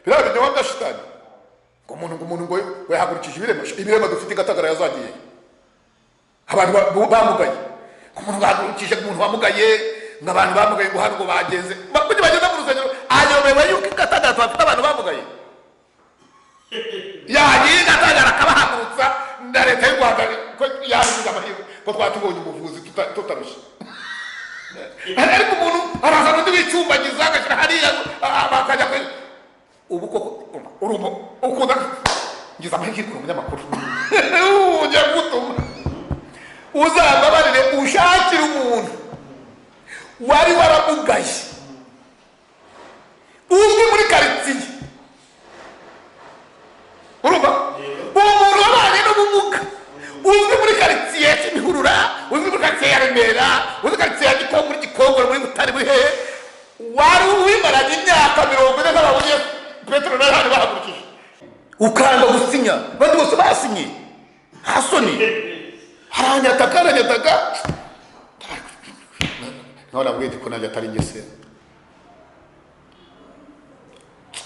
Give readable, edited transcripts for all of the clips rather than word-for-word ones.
biriya binyoma bya shitani ngo umuntu ngo yahagurukije ibirema dufite Gatagara yazagiye abantu bamugaye umuntu bahagurukije umuntu wamugaye ngabantu bamugaye ngo hano ngo bagenze bakuje bageze mu rusengero ayobewe yuko Gatagara twafite abantu bamugaye yagiye Gatagara kabahagurutsa na leta y'u Rwanda ko yabize amahirwe ko twatubonye umuvuzi tutarusha ariko umuntu araza n'undi w'icyumbagiza agashira hariya bakajya ubu koko urumo ukunda ngize amahirwe umunyamakuru ujya gutuma uzababarire ushakira umuntu wari waramugaye uzwi muri karitsiye urumva umuntu wabanye n'ubumuga uzwi muri karitsiye Kimihurura uzwi muri karitsiye ya Remera uzwi karitsiye ya Gikongo muri Gikongoro muri Butare muri hehe wari wimaranye imyaka 40 n'ababonye Petero na Yohana bahagurukije ukanga gusinya bandi bose basinye hasoni haranyataka nora bwite ko najya atari ngese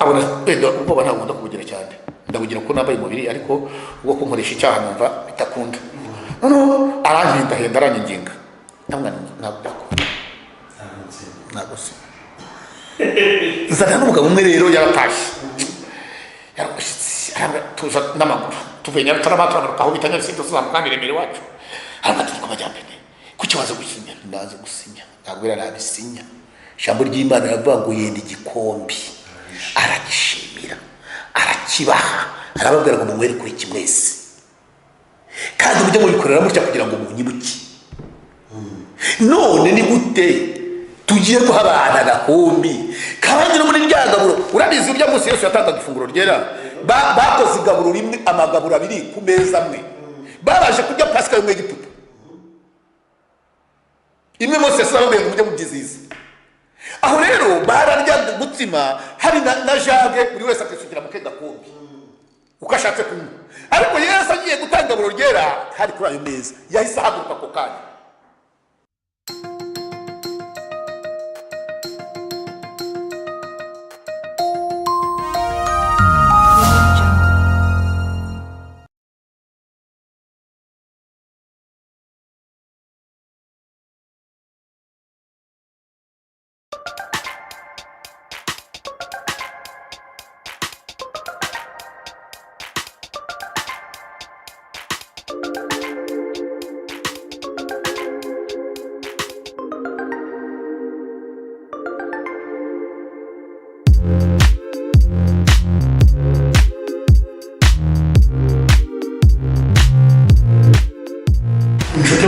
abona pendo ubwo banagunda kugira cyane ndabugira ko nambaye umubiri ariko ubwo kunkoresha icyaha numva bitakunda no aranginda henda aranginga nagusi zana n'umugabo umwe rero yaratashye yarashitse tuza n'amaguru tuvenya taramatara aho bitanya sito zamukambi Remera wacu arabati ko bajyambene kuki waza gusinya ndaze gusinya ntabwira nabisinya ijambo ry'Imana yavuga ngo yenda igikombi aragishimira arakibaha arababwira ngo mwere kuri kimwese kandi mujye mubikorera mutya kugira ngo munyibuke none ni gute tugiye kuhabana gakombi kabanyira muri ryagaburo urabizi urya munsi Yesu yatangaga ifunguro ryera bakoze igaburo rimwe amagaburo abiri ku meza amwe babaje kurya Pasika yo mu Egiputa imwe Mose sarambe mujye mubyiziza aho rero bararya gutsima hari na jage buri wese akisukira mu gakombi ukashatse kunywa ariko Yesu agiye gutanga igaburo ryera hari kuri ayo meza yahise ahaguruka ko kanya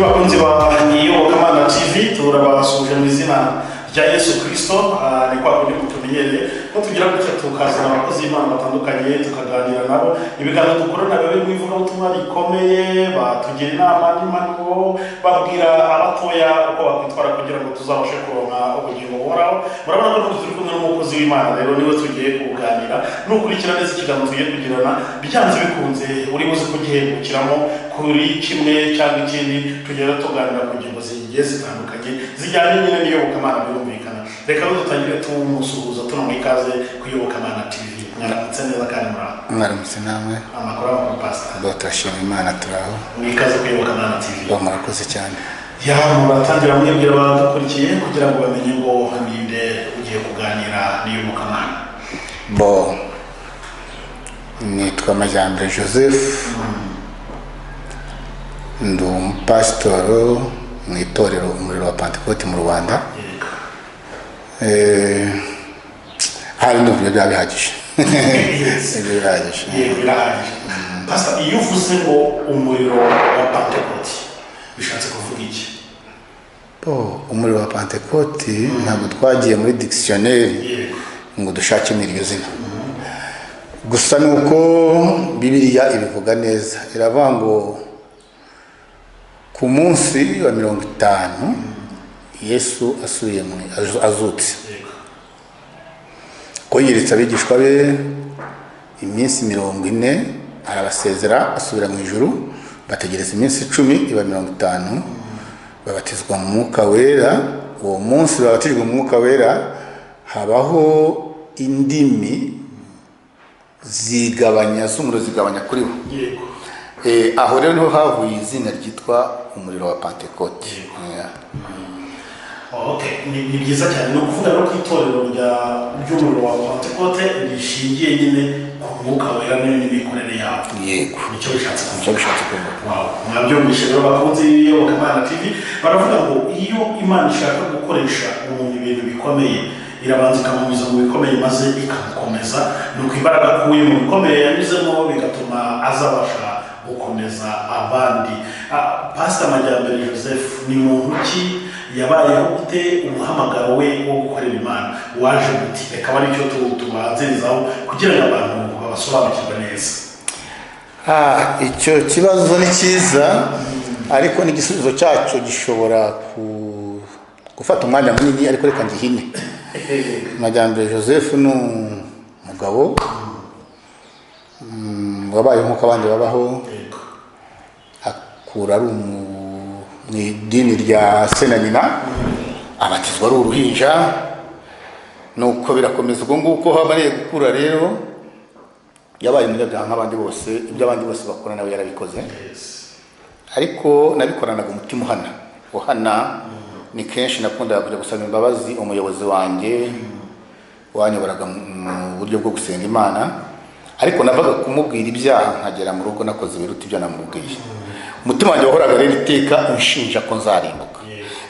bakunzi ba Iyobokamana TV turabasuje mu izina rya Yesu Kristo ni kwa kundi mutumenyere ko tugira gutya tukazana abakozi b'Imana batandukanye tukaganira nabo ibiganiro dukorana babe mu ivuga ubutumwa rikomeye batugira inama n'impanuro babwira abatoya uko bakwitwara kugira ngo tuzabashe kuronka ubugingo buhoraho murabona ko turi kumwe n'umukozi w'Imana rero niwe tugiye kuganira n'ukurikira neza ikiganiro tugiye kugirana byanze bikunze uri buze kugihembukiramo kuri kimwe cyangwa ikindi tugera tuganira ku ngingo zigiye zitandukanye zijyanye nyine n'Iyobokamana birumvikana reka dutangire tumusuhuza tunamwikaze ku Iyobokamana TV mwaramutse neza kandi mwaramutse namwe amakuru pastor turashima Imana turaho mwikaze ku Iyobokamana TV murakoze cyane muratangira mwebwira abadukurikiye kugira ngo bamenye ngo ninde ugiye kuganira n'Iyobokamana nitwa Majyambere Joseph ndi umupasitoro mu itorero umuriro wa Pentecote mu Rwanda hari n'uburyo byabihagije pastor iyo uvuze ngo umuriro wa Pentecote bishatse kuvuga iki umuriro wa Pentecote ntabwo twagiye muri dictionnaire ngo dushake n'iryo zina gusa nuko Bibiliya ibivuga neza iravuga ngo ku munsi wa 50 Yesu asuye azutse ko yiritse abigishwa be iminsi 40 arabasezera asubira mu ijuru bategereza iminsi 10 iba 50 babatizwa mu mwuka wera uwo munsi babatijwe mu mwuka wera habaho indimi z'umuriro zigabanya kuri bo. Aho rero niho havuye izina ryitwa umuriro wa Pentecote. Ni byiza cyane, ni ukuvuga no ku itorero ry'umuriro wa Pentecote rishingiye nyine ku mwuka wera n'imikorere yabo. Yego, nicyo bishatse kuvuga. Mwabyumvise rero bakunze iyobokamana TV, baravuga ngo iyo Imana ishaka gukoresha umuntu ibintu bikomeye irabanza ikamunyuza mu bikomeye maze ikamukomeza, nuko imbaraga akuye mu bikomeye yanyuzemo bigatuma azabasha gukomeza abandi. Pastor Majyambere Joseph ni muntu ki, yabayeho gute, umuhamagaro we wo gukorera Imana waje gute? Reka bari cyo tubanzirizaho kugira ngo abantu babasobanukirwe neza. Icyo kibazo ni cyiza, ariko n'igisubizo cyacu gishobora gufata umwanya munini, ariko reka ngihine. Majyambere Joseph ni umugabo wabaye nk'uko abandi babaho, akura ari mu idini rya se na nyina, abatizwa ari uruhinja, nuko birakomeza ubwo nguko habariye gukura. Rero yabaye umunyabyaha nk'abandi bose, ibyo abandi bose bakora nawe yarabikoze, ariko nabikoranaga umutima uhana. Ni kenshi nakundaga kujya gusaba imbabazi umuyobozi wanjye wanyoboraga mu buryo bwo gusenga Imana, ariko navaga kumubwira ibyaha nkagera mu rugo nakoze biruta ibyo namubwiye. Umutima wanjye wahoraga rero iteka unshinja ko nzarimbuka.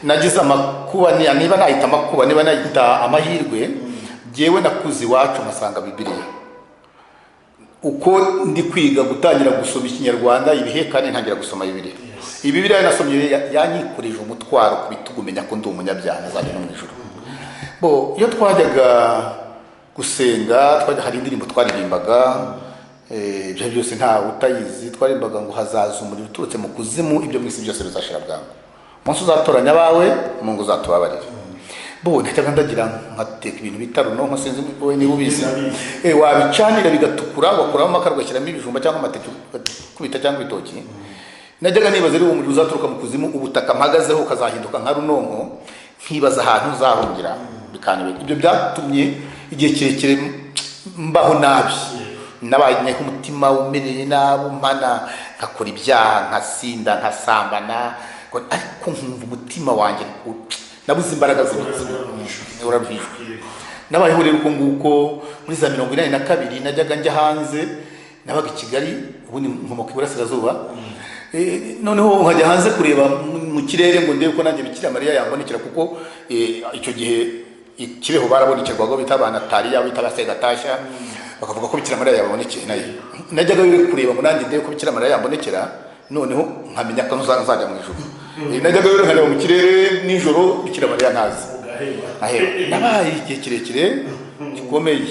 Nagize amakuba, niba nahita amakuba, niba nahita amahirwe, jyewe nakuze iwacu nkasanga Bibiliya. Uko ndi kwiga gutangira gusoma Ikinyarwanda ibihekane ntangira gusoma Bibiliya. Bibiliya nasomye yanyikurije umutwaro ku bitugu, menya ko ndi umunyabyaha nazajya no mu ijuru. Iyo twajyaga gusenga, hari indirimbo twaririmbaga, ibyo byose nta utayizi, twarimbaga ngo hazaza umuriro uturutse mu kuzimu, ibyo mwisi byose bizashira bwangu, umunsi uzatoranya abawe Mungu uzatubabarira. Najyaga ndagira nkateka ibintu bita runonko, sinzi wowe niba ubizi, wabicanira bigatukura, wakuramo amakara ugashyiramo ibijumba cyangwa amateke kubita cyangwa ibitoki. Najyaga nibaza rero umuriro uzaturuka mu kuzimu, ubutaka mpagazeho ukazahinduka nka runonko, nkibaza ahantu uzahungira bikanibera. Ibyo byatumye igihe kirekire mbaho nabi, nabaye umutima umereye nabi, mpana nkakora ibyaha, nkasinda, nkasambana, ariko nkumva umutima wanjye nabuze imbaraga urabijwe. Nabayeho rero uko nguko muri za 1982 najyaga njya hanze, nabaga i Kigali, ubundi nkomoka iburasirazuba, noneho nkajya hanze kureba mu kirere ngo ndebe ko nanjye Bikira Mariya yambonekera, kuko icyo gihe Kibeho barabonekerwaga bita Banatariya, bita Basegatashya, bakavuga ko Bikira Mariya yabonekeye nayo. Najyaga kureba ngo nanjye ndebe ko Bikira Mariya yambonekera, noneho nkamenya ko nzajya mu ijuru. Najyaga rero nkareba mu kirere nijoro Bikira Mariya ntazi. Nabaye igihe kirekire gikomeye,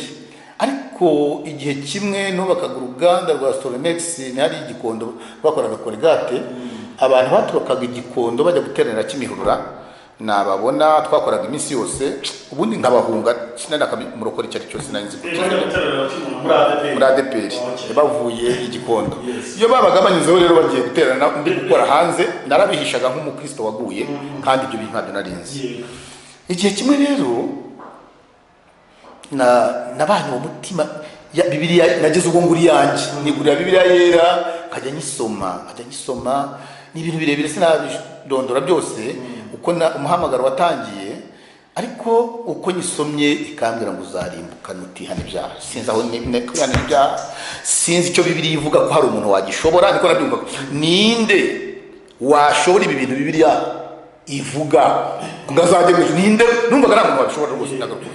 ariko igihe kimwe nubakaga uruganda rwa Storemex, hari Igikondo bakoraga Colgate, abantu baturukaga Igikondo bajya guteranira Kimihurura, nababona twakoraga iminsi yose, ubundi nkabahunga sinanaka murokora icyo cyose nanzi muri ADPR bavuye Igikondo. Iyo babaga banyuzeho rero bagiye guterana undi gukora hanze, narabihishaga nk'umukristo waguye, kandi ibyo bintu ntabyo narinzi. Igihe kimwe rero nabanye mu mutima ya Bibiliya, nageze ubwo nguri yanjye nigurira Bibiliya yera, nkajya nyisoma, ni ibintu birebire sinabidondora byose uko umuhamagaro watangiye, ariko uko nyisomye ikambwira ngo uzarimbuka nutihana ibyaha. Sinzi aho kwihana ibyaha, sinzi icyo Bibiliya ivuga ko hari umuntu wagishobora, niko nabyumva. Ninde washobora ibi bintu Bibiliya ivuga ngazajye mu ijuru? Ninde? Numvaga nta muntu wabishobora rwose, ndagakuye.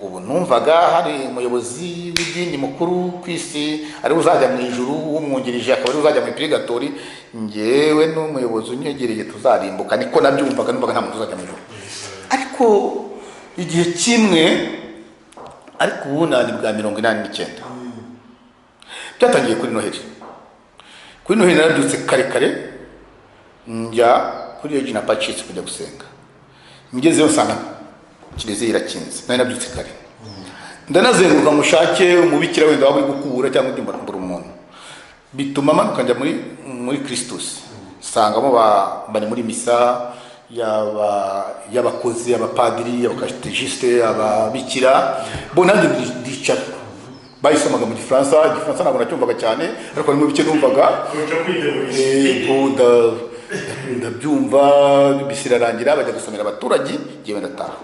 Ubu numvaga hari umuyobozi w'idini mukuru ku isi ari uzajya mu ijuru, umwungirije akaba ari uzajya mu purigatori, njyewe n'umuyobozi unyegereye tuzarimbuka, niko nabyumvaga. Numvaga nta muntu uzajya mu ijuru. Ariko igihe kimwe, ariko ubu nani bwa 89 byatangiye kuri Noheli. Kuri Noheli narabyutse kare njya kuri Regina Pacis kujya gusenga. Ngezeyo nsanga Kiliziya irakinze, nari nabyutse kare, ndanazenguruka mushake umubikira wenda waba uri gukubura cyangwa undi mbura umuntu, bituma manuka njya muri Christus, sangamo bari muri misa y'abakozi, abapadiri, abakatechiste, ababikira, bo nanjye ndicara bayisomaga mu gifaransa ntabwo nacyumvaga cyane ariko harimo bike numvaga ndabyumva bisirarangira bajya gusomera abaturage ngewe ndataha.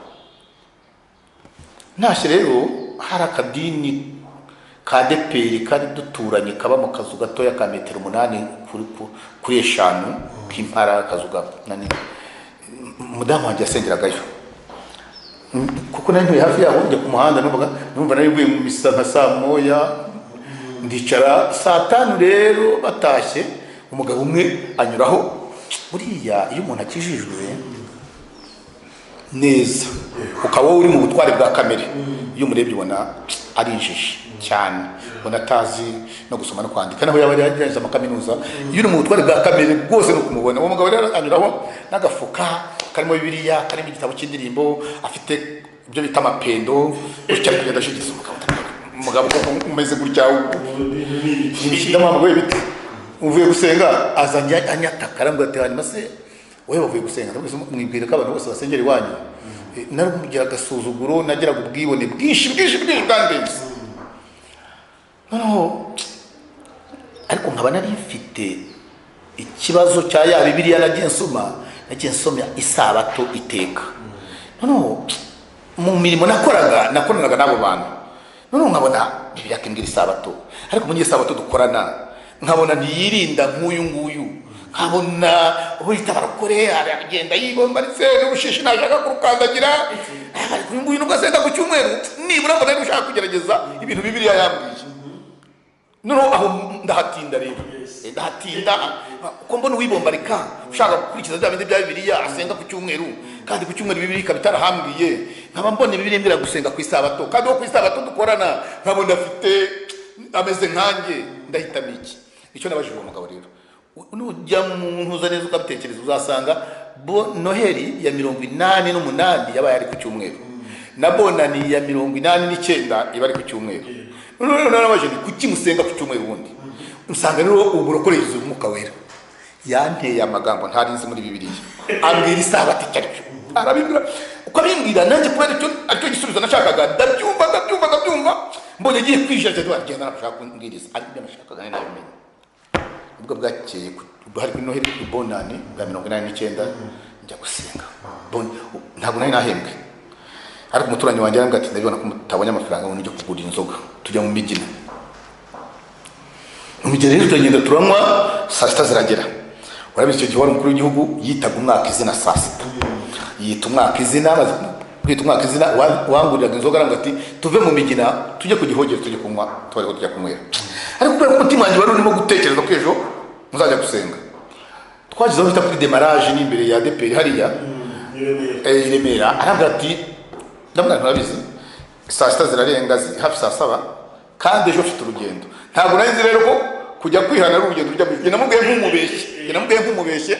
ntashye rero hari akadini ka deperi kari duturanye kaba mu kazu gatoya ka metero 8 kuri 5 k'impara akazu nani umudamu wanjye yasengeragayo kuko nari ntuye hafi yaho njya ku muhanda numva nari mvuye mu misa nka saa moya ndicara saa 5 rero batashye umugabo umwe anyuraho. Buriya iyo umuntu akijijwe neza ukaba uri mu butware bwa kamere iyo umurebye ubona ari injiji cyane, ubona atazi no gusoma no kwandika naho yaba yarageze amakaminuza. Iyo uri mu butware bwa kamere rwose no kumubona uwo mugabo rero anyuraho n'agafuka karimo Bibiliya, karimo igitabo cy'indirimbo, afite ibyo bita amapendo, utya kugenda ashigiza umugabo umeze gutya ndamwambaye bite uvuye gusenga azanye anyataka arambwira ati hanyuma se wowe bavuye gusenga mwibwira ko abantu bose basengera iwanyu. Narumubwira agasuzuguro, nagiraga ubwibone bwinshi bwandenze noneho, ariko nkaba nari mfite ikibazo cya ya Bibiliya nagiye nsoma isabato iteka. Noneho mu mirimo nakoranaga n'abo bantu, noneho nkabona Bibiliya kimbwira isabato, ariko muri isabato dukorana nkabona ntiyirinda nk'uyu nguyu, nkabona uhita barakore aragenda yibombaritse n'ubushishi nashaka kurukandagira, uyu nguyu nubwo asenda ku cyumweru nibura mbona ari ushaka kugerageza ibintu Bibiliya yambwiye. Noneho aho ndahatinda rero ndahatinda uko mbona uwibombarika ushaka gukurikiza bya bindi bya Bibiliya asenga ku cyumweru, kandi ku cyumweru Bibiliya ikaba itarahambwiye. Nkaba mbona Bibiliya imbwira gusenga ku isabato, kandi wo ku isabato dukorana nkabona afite ameze nkanjye. Ndahitamo iki? Icyo nabajije uwo mugabo rero, nujya mu ntuza neza ukabitekereza uzasanga Noheli ya 88 yabaye ari ku cyumweru na Bonani ya 89 iba ari ku cyumweru. Noneho nabajije kuki musenga ku cyumweru wundi? Usanga rero uburokoreze umwuka wera yanteye amagambo ntarinzi muri Bibiliya, ambwira isabato icyo aricyo, arabibwira uko abimbwira nanjye kubera icyo gisubizo nashakaga ndabyumva mbonye agiye kwijaja agenda nashaka kumbwiriza ariko ibyo nashakaga nari nabimenye. Ubwo bwakeye hari kuri Noheli ku Bonani bwa 89 njya gusenga ntabwo nari nahembwe, ariko umuturanyi wanjye arambwira ati ndabibona ko mutabonye amafaranga ngo nijye kugura inzoga tujya mu migina. Mu migina rero turagenda turanywa saa 6 ziragera. Urabizi icyo gihe wari umukuru w'igihugu yitaga umwaka izina saa 6 yita umwaka izina, maze kwita umwaka izina wanguriraga inzoga arambwira ati tuve mu migina tujye ku Gihogero tujye kunywa tubari tujya kunywera. Ariko kubera ko umutima wanjye wari urimo gutekereza ko ejo muzajya gusenga, twagize aho bita kuri demarage n'imbere ya deperi hariya i Remera. Arambwira ati ndamubwira ntabizi saa 6 zirarenga hafi saa 7 kandi ejo mfite urugendo. Ntabwo nari nzi rero ko kujya kwihana ari urugendo rujya bije. Namubwiye nk'umubeshye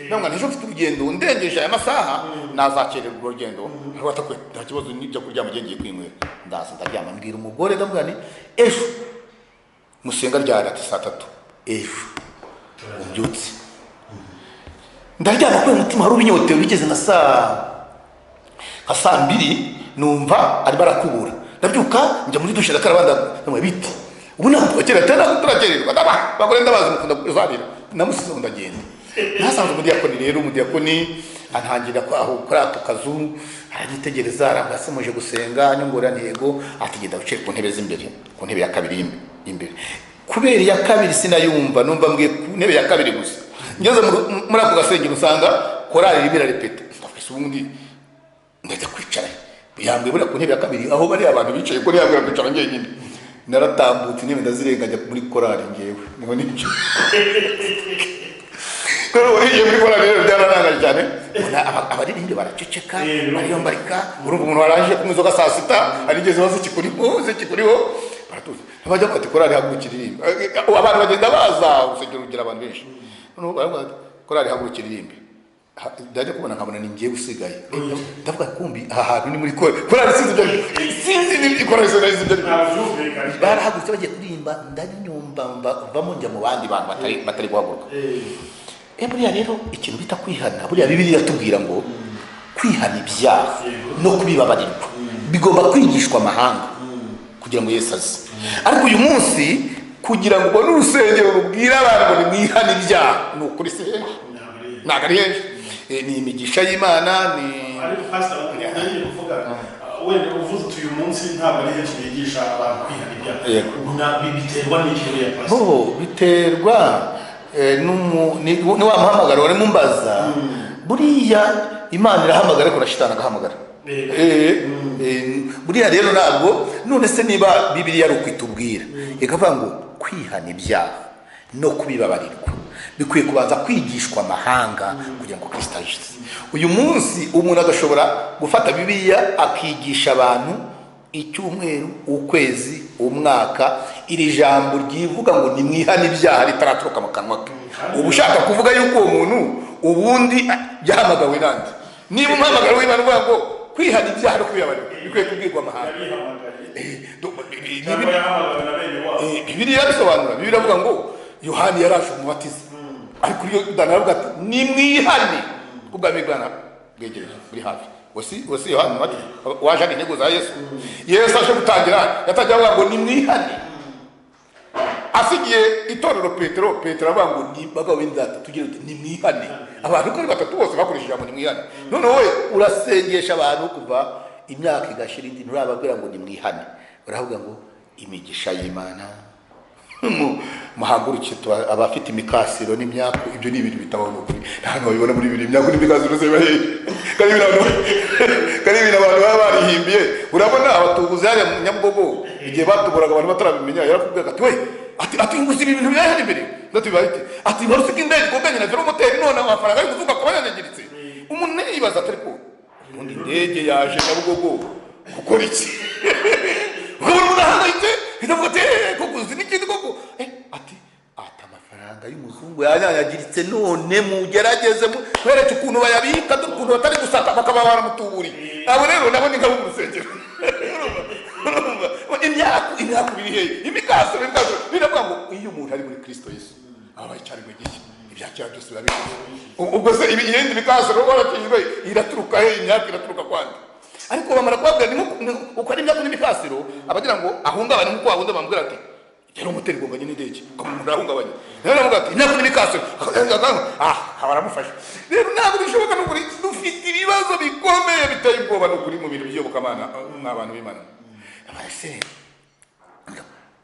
ndamubwira ejo mfite urugendo ndengeje aya masaha nazakerera urwo rugendo, ariko atakwe nta kibazo n'ibyo kuryama ngiye kwinywera. Ndaza ndaryama mbwira umugore ndamubwira ni ejo musenga ryari? Ati saa 3 ejo ubyutse. Ndaryama kubera umutima hari ubinyotewe bigeze na saa 2 numva ari barakubura. Ndabyuka njya muri dushe ndakarabanda namwe biti ubu ntabwo twakera tena turagererwa bagore ndabaza mukunda kuzabira namusize ndagenda. Nasanze umudiyakoni antangira kwaho kuri ako kazu aranyitegereza arambase muje gusenga nyongora ntego atigenda uciye ku ntebe z'imbere, ku ntebe ya kabiri imbere. Kubera ya kabiri sinayumva, numva mbwiye ku ntebe ya kabiri gusa. Ngeze muri ako gasengero usanga korali rimwe repete, ndafise ubundi ndajya kwicara yambwiye buri ku ntebe ya kabiri aho bari abantu bicaye ko yambwiye kwicara njyenyine. Naratambutse niba ndazirenganya muri korali ngewe niho nico Koro uriye muri korali rero byaranangaje cyane. Abaririmbyi baraceceka bariyombarika, urumva umuntu waraje kumwizoga saa 6 arigeze bazikikuriho baratuze. Abajya kwati korali hagurukiririmba, abantu bagenda baza usengero ugira abantu benshi. Noneho baravuga korali hagurukiririmba, ndaje kubona nkabona ni ngiye gusigaye. Ndavuga kumbi aha hantu ni muri korali sinzi ni korali sinzi barahagurutse bagiye kuririmba ndanyumva bavamo njya mu bandi bantu batari guhaguruka. Buriya rero ikintu bita kwihana, buriya Bibiliya iratubwira ngo kwihana ibyaha no kubibabarirwa bigomba kwigishwa amahanga kugira ngo Yesu aze. Ariko uyu munsi kugira ngo ubone urusengero rubwira abantu ngo nimwihane ibyaha, ni ukuri si henshi, ntabwo ari henshi. Ni imigisha y'Imana. Ni ariko pastor ngiye kuvuga wenda uvuze uyu munsi ntabwo ari henshi bigisha abantu kwihana ibyaha, biterwa n'iki ya pastor? Biterwa ni wa muhamagaro wari mumbaza. Buriya Imana irahamagara ariko na shitani agahamagara. Buriya rero ntabwo, none se niba Bibiliya ari ukwitubwira ikavuga ngo kwihana ibyaha no kubibabarirwa bikwiye kubanza kwigishwa amahanga kugira ngo Kristo aje. Uyu munsi umuntu agashobora gufata Bibiliya akigisha abantu icyumweru, ukwezi, umwaka, iri jambo ryivuga ngo nimwihane ibyaha ritaraturuka mu kanwa ke. Ubu ushaka kuvuga yuko uwo muntu ubundi yahamagawe nande? Niba umuhamagaro w'Imana uvuga ngo kwihana ibyaha no kubibabarirwa bikwiye kubwirwa amahanga. Bibiliya bisobanura, Bibiliya avuga ngo Yohani yaraje umubatiza, ariko iyo Daniel ati nimwihane ubwami bw'Imana bwegereje buri hafi. Wasi Yohani umubatiza waje ari intego za Yesu. Yesu aje gutangira yatajya avuga ngo nimwihane, asigiye itorero Petero avuga ngo ni bagabo b'indata tugire nimwihane. Abantu kuri batatu bose bakoresheje ijambo nimwihane. None wowe urasengesha abantu kuva imyaka igashira indi nturababwira ngo nimwihane. Uravuga ngo imigisha y'Imana muhaguruke abafite imikasiro n'imyaka, ibyo ni ibintu bitabaho n'ukuri. Ntabwo babibona muri ibintu imyaka n'imikasiro se bahe kari ibintu abantu baba barihimbiye. Urabona abatubuzi hariya mu Nyabugogo igihe batuburaga abantu batarabimenya, yarakubwira ati we ati nguzi ibintu byahari imbere ndatibaite ati barusika indege koganye na velomoteri none amafaranga ari kuvuga ko bayanyagiritse. Umuntu yibaza ati ariko ubundi indege yaje Nyabugogo gukora iki? Ukabona udahangayitse itavuga ati koko uzi n'ikindi koko ati amafaranga y'umuzungu yanyagiritse none mugerageze mwereke ukuntu bayabika ukuntu batari gusaka bakaba baramutuburi. Abo rero nabo ni ngabo mu rusengero. Imyaka biri hehe? Imikasiro biravuga ngo iyo umuntu ari muri Kristo Yesu abaye cyari mu gihe ibyakira byose babikora. Ubwo se ibindi mikasiro warakijwe iraturuka he? Imyaka iraturuka kwandi? Ariko bamara kwabwira uko ari imyaka n'imikasiro abagira ngo ahungabane nk'uko wabundi bambwira ati rero umuteri gonganye n'indege umuntu ahungabanye. Rero navuga ati imyaka n'imikasiro baramufasha. Rero ntabwo bishoboka n'ukuri, dufite ibibazo bikomeye biteye ubwoba n'ukuri mu bintu by'iyobokamana n'abantu b'Imana. Abase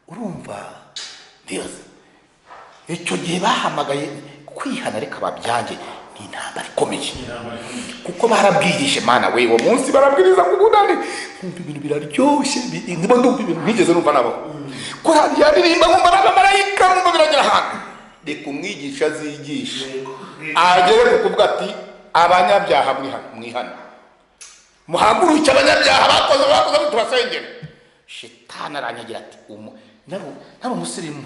urumva ndibaza icyo gihe bahamagaye kwihana reka babyange ni intambara ikomeye, kuko barabwirishe Mana we uwo munsi barabwiriza ngo ubunani ibintu biraryoshye ndimo ndumva ibintu ntigeze numva nabo ko yaririmba ngo marayika mu biragera ahantu. Reka umwigisha azigisha agere ku kuvuga ati abanyabyaha mwihana, muhaguruke abanyabyaha bakoze tubasengere. Shitani aranyagira ati nari umusirimu,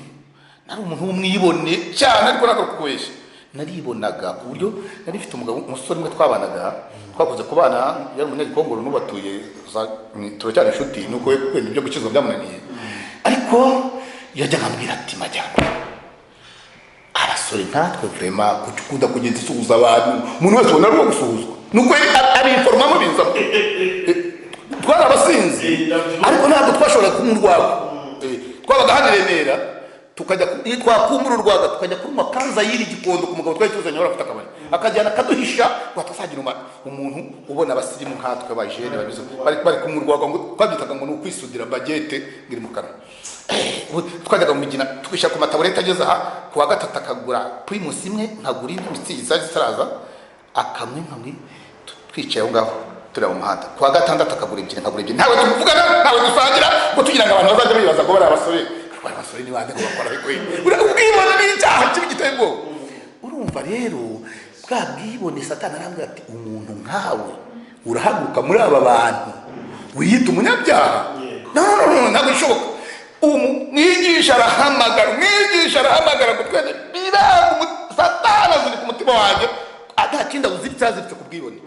nari umuntu w'umwibone cyane, ariko ntabwo kubeshya naribonaga ku buryo nari mfite umusore umwe twabanaga, twakoze kubana, yari umunyagikongoro n'ubatuye turacyari inshuti, nuko wenda ibyo gukizwa byamunaniye. Ariko yajya nkambwira ati majyambere abasore nkatwe vrema kukunda kugenda isuhuza abantu, umuntu wese ubona ari uwo gusuhuzwa nuko abiformamo binzamo. Twarabasinzi ariko ntabwo twashobora kumurwaga. Twabaga hano i Remera tukajya twakumbura urwaga tukajya kunywa kanza y'iri gikondo ku mugabo twari tuzanye wari afite akabari akajyana akaduhisha watazagira umuntu ubona abasirimu nkatwe abajene babizo bari kumurwaga ngo twabyitaga ngo ni ukwisudira bagete ngiri mu kanwa. Twajyaga mu migina tukisha ku matabureta ageze aha ku wa gatatu akagura primus imwe nkagura indi mitsi zitaraza akamwe twicaye aho ngaho turi mu muhanda. Ku wa gatandatu akagura ebyiri nkagura ebyiri, ntawe tuvugana ntawe dusangira ngo tugira ngo abantu bazajya bibaza ngo bari abasore ni bande ngo bakora ariko ubwibone n'icyaha kibi giteye ubwoba. Urumva rero bwa bwibone Satani arambwira ati umuntu nkawe urahaguruka muri aba bantu wiyita umunyabyaha? Ntabwo bishoboka. Umwigisha arahamagara ngo twende biranga Satani aziri ku mutima wanjye adakinda uziritse ku bwibone.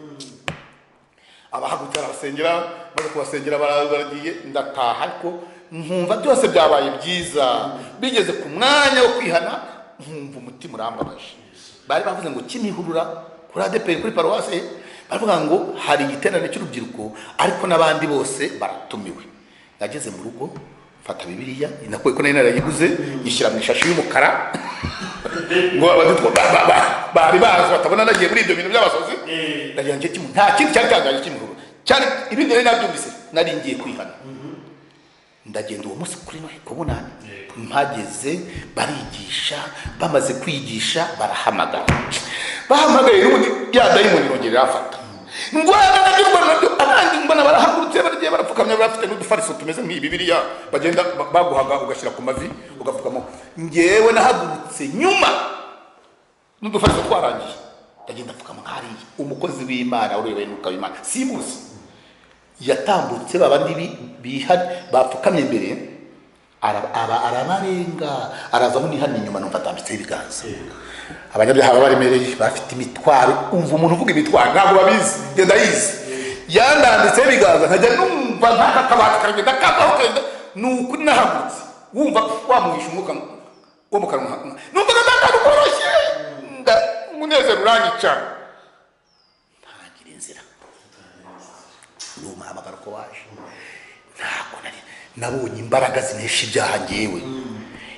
Abahagurutse arabasengera, maze kubasengera baragiye ndataha, ariko nkumva byose byabaye byiza. Bigeze ku mwanya wo kwihana nkumva umutima urambabaje. Bari bavuze ngo Kimihurura kuri ADPR kuri paruwase baravuga ngo hari igiterane cy'urubyiruko ariko n'abandi bose baratumiwe. Nageze mu rugo mfata bibiliya inakuye ko nari narayiguze yishyira mu ishashi y'umukara ngo bari bazi batabona nagiye muri ibyo bintu by'abasozi ndagira ngo kimwe nta kindi cyari cyangaje kimwe cyane ibindi nari nabyumvise nari ngiye kwihana ndagenda uwo munsi kuri Noheli ku bunani mpageze barigisha bamaze kwigisha barahamagara bahamagaye n'ubundi ya dayimoni irongera irafata abandi mbona barahagurutse bagiye barapfukamye bafite n'udufariso tumeze nk'iyi bibiliya bagenda baguhaga ugashyira ku mavi ugapfukamo ngewe nahagurutse nyuma n'udufariso twarangiye ndagenda apfukama nk'hariya umukozi w'Imana urewe n'uka w'Imana simuzi yatambutse babandi bapfukamye imbere arabarenga araza munihana inyuma numva atambitse ibiganza abanyabyaha baremereye bafite imitwaro umva umuntu uvuga imitwaro ntabwo babizi genda yizi yandanditse ibiganza nkajya numva ntakakabati karagenda kavaho kagenda nukuri nahagurutse wumva wamuhisha umwuka wo mu kanwa numva akantu koroshye umunezero uranyica ntangira inzira n'umuhamagaro ko waje ntabwo nabonye imbaraga zinesha ibyaha ngewe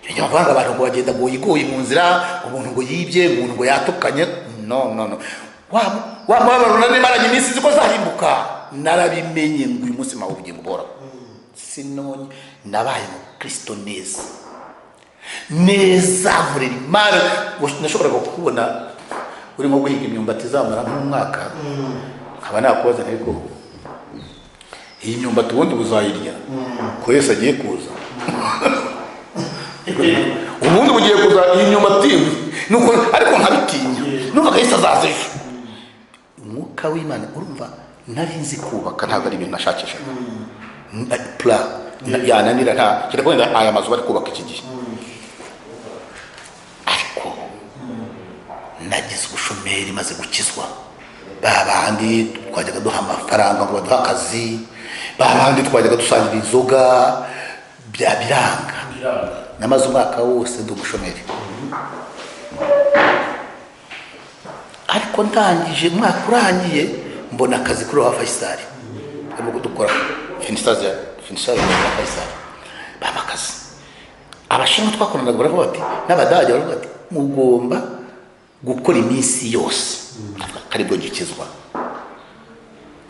ibyo bavanga abantu ngo bagenda ngo yigoye mu nzira umuntu ngo yibye umuntu ngo yatukanye no wa mabaro nanimaranye iminsi ziko zarimbuka narabimenye ngo uyu munsi mawe ubugingo bora sinonye nabaye mu Kristo neza mureri Imana nashoboraga kukubona urimo guhiga imyumbati zamara nk'umwaka nkaba nakubaza ariko iyi myumbati ubundi buzayirya ko Yesu agiye kuza ubundi bugiye kuza iyi myumbati nuko ariko nkabitinya numva Yesu azaza ejo umwuka w'Imana urumva nari nzi kubaka ntabwo ari ibintu nashakishaga yananira nta kirakwenda aya mazu bari kubaka iki gihe ariko nagize ubushomeri maze gukizwa babandi twajyaga duha amafaranga ngo baduha akazi babandi twajyaga dusangira inzoga biranga namaze umwaka wose ndi umushomeri ariko ndangije umwaka urangiye mbona akazi kuri wa Faisal arimo dukora finissage ya Faisal bamakazi abashinwa twakoranaga baravuga bati n'abadage baravuga bati mugomba gukora iminsi yose karibwo gikizwa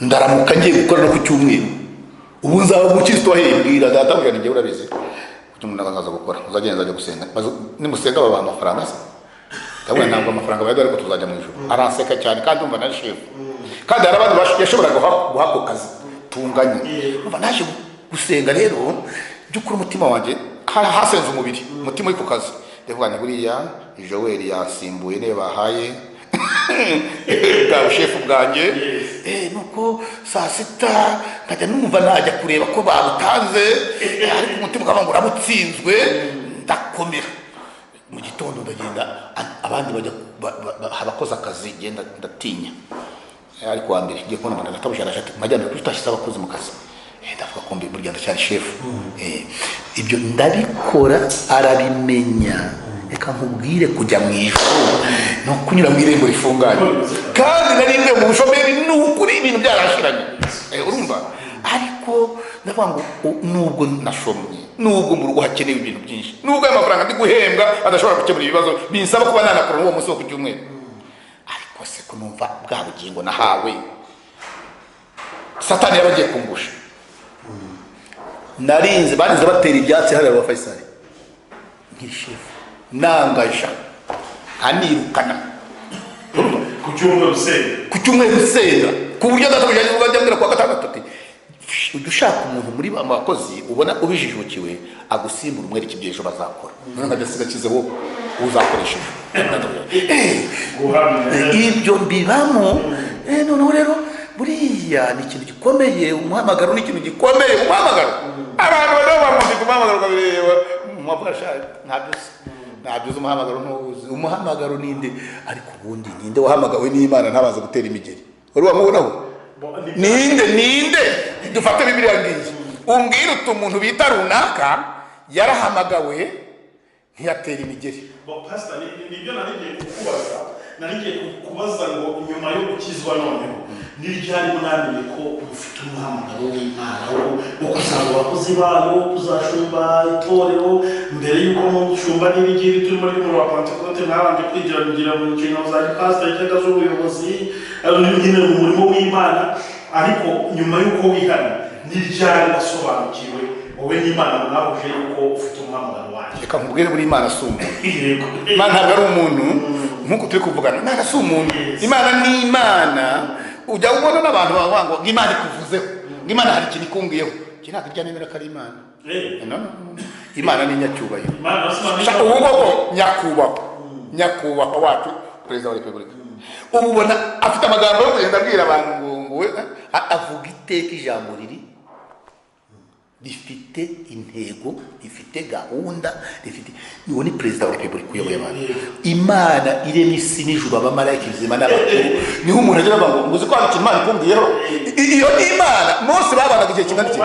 ndaramuka ngiye gukora no ku cyumweru ubu nzaba gukizwa wahembwira data bujana ngiye urabizi umuntu akaza gukora uzagenda ajya gusenga nimusenga baba amafaranga se cyangwa ntabwo amafaranga bayadore ko tuzajya mu ijuru aranseka cyane kandi umva naje shefu kandi hari abandi yashoboraga guhako kazi tunganye umva naje gusenga rero by'ukuri umutima wanjye hasenze umubiri umutima uri ku kazi ndavuga ni buriya Joel yasimbuye ne bahaye bwa shefu bwanjye nuko saa sita nkajya numva najya kureba ko babutanze ariko umutima ukaba ngo urabutsinzwe ndakomera mu gitondo ndagenda abandi bajya abakoze akazi genda ndatinya ariko wa mbere ngiye kubona mbona ndatabujana ati majyana tutashyize abakozi mu kazi ndavuga ko mbi burya ndacyari shefu ibyo ndabikora arabimenya reka nkubwire kujya mu ijuru no kunyura mu irembo rifunganye kandi nari mwe mu bushomeri n'ukuri ibintu byarashiranye urumva ariko ndavuga ngo nubwo nashomye nubwo mu rugo hakenewe ibintu byinshi nubwo aya mafaranga ndi guhembwa adashobora gukemura ibibazo binsaba kuba nanakora uwo munsi wo ku cyumweru ariko se ko numva bwa bugingo nahawe Satani yabagiye kumbusha narinze barinze batera ibyatsi hariya wa Faisal nk'ishefu nangaja anirukana ku cyumweru senga ku buryo databujanye ubajya kwa gatandatu ati ujya ushaka umuntu muri abakozi ubona ubijijukiwe agusimbura umwereke ibyo ejo bazakora none nkadasiga kizeho uzakoresha ibyo mbibamo noneho rero buriya ni ikintu gikomeye umuhamagaro ni ikintu gikomeye umuhamagaro abantu bamufite umuhamagaro ukabireba ntabyo umuhamagaro ntuzi umuhamagaro ninde ariko ubundi ninde wahamagawe n'Imana ntabaza gutera imigeri wari wamubonaho ninde dufate Bibiliya ngiye umbwira umuntu bita runaka yarahamagawe ntiyatera imigeri pastor nibyo narigiye kukubaza ngo nyuma yo gukizwa noneho n'iryari mwamenye ko mufite umuhamagaro w'Imana wo kuzaba abakozi bayo, kuzashumba itorero mbere y'uko mushumba n'ibigiri turimo ari mu Pentecote mwabanje kwigira mu nshingano za gipasiteri cyangwa z'ubuyobozi nyine mu murimo w'Imana, ariko nyuma y'uko wihana n'iryari wasobanukiwe wowe n'Imana mwahuje yuko ufite umuhamagaro wanjye? Reka nkubwire buri Imana si umuntu. Imana ntabwo ari umuntu nk'uko turi kuvugana. Imana si umuntu. Imana ni Imana. Ujya ubona n'abantu bavuga ngo Imana ikuvuzeho, Imana hari ikintu ikumbiyeho. Iki ntabwo ijya nemera ko ari Imana. Imana ni nyacyubahiro. Ubwo nyakubahwa wacu perezida wa repubulika ubona afite amagambo yo kugenda abwira abantu ngo avuga iteka ijambo rifite intego, rifite gahunda, uwo ni perezida wa repubulika uyoboye abantu. Imana irema isi n'ijuru, abamarayika bizima n'abakuru. Niho umuntu agira ngo muzi ko hari ikintu Imana ikumbiyeho. Iyo ni Imana. Mose babanaga igihe kingana iki?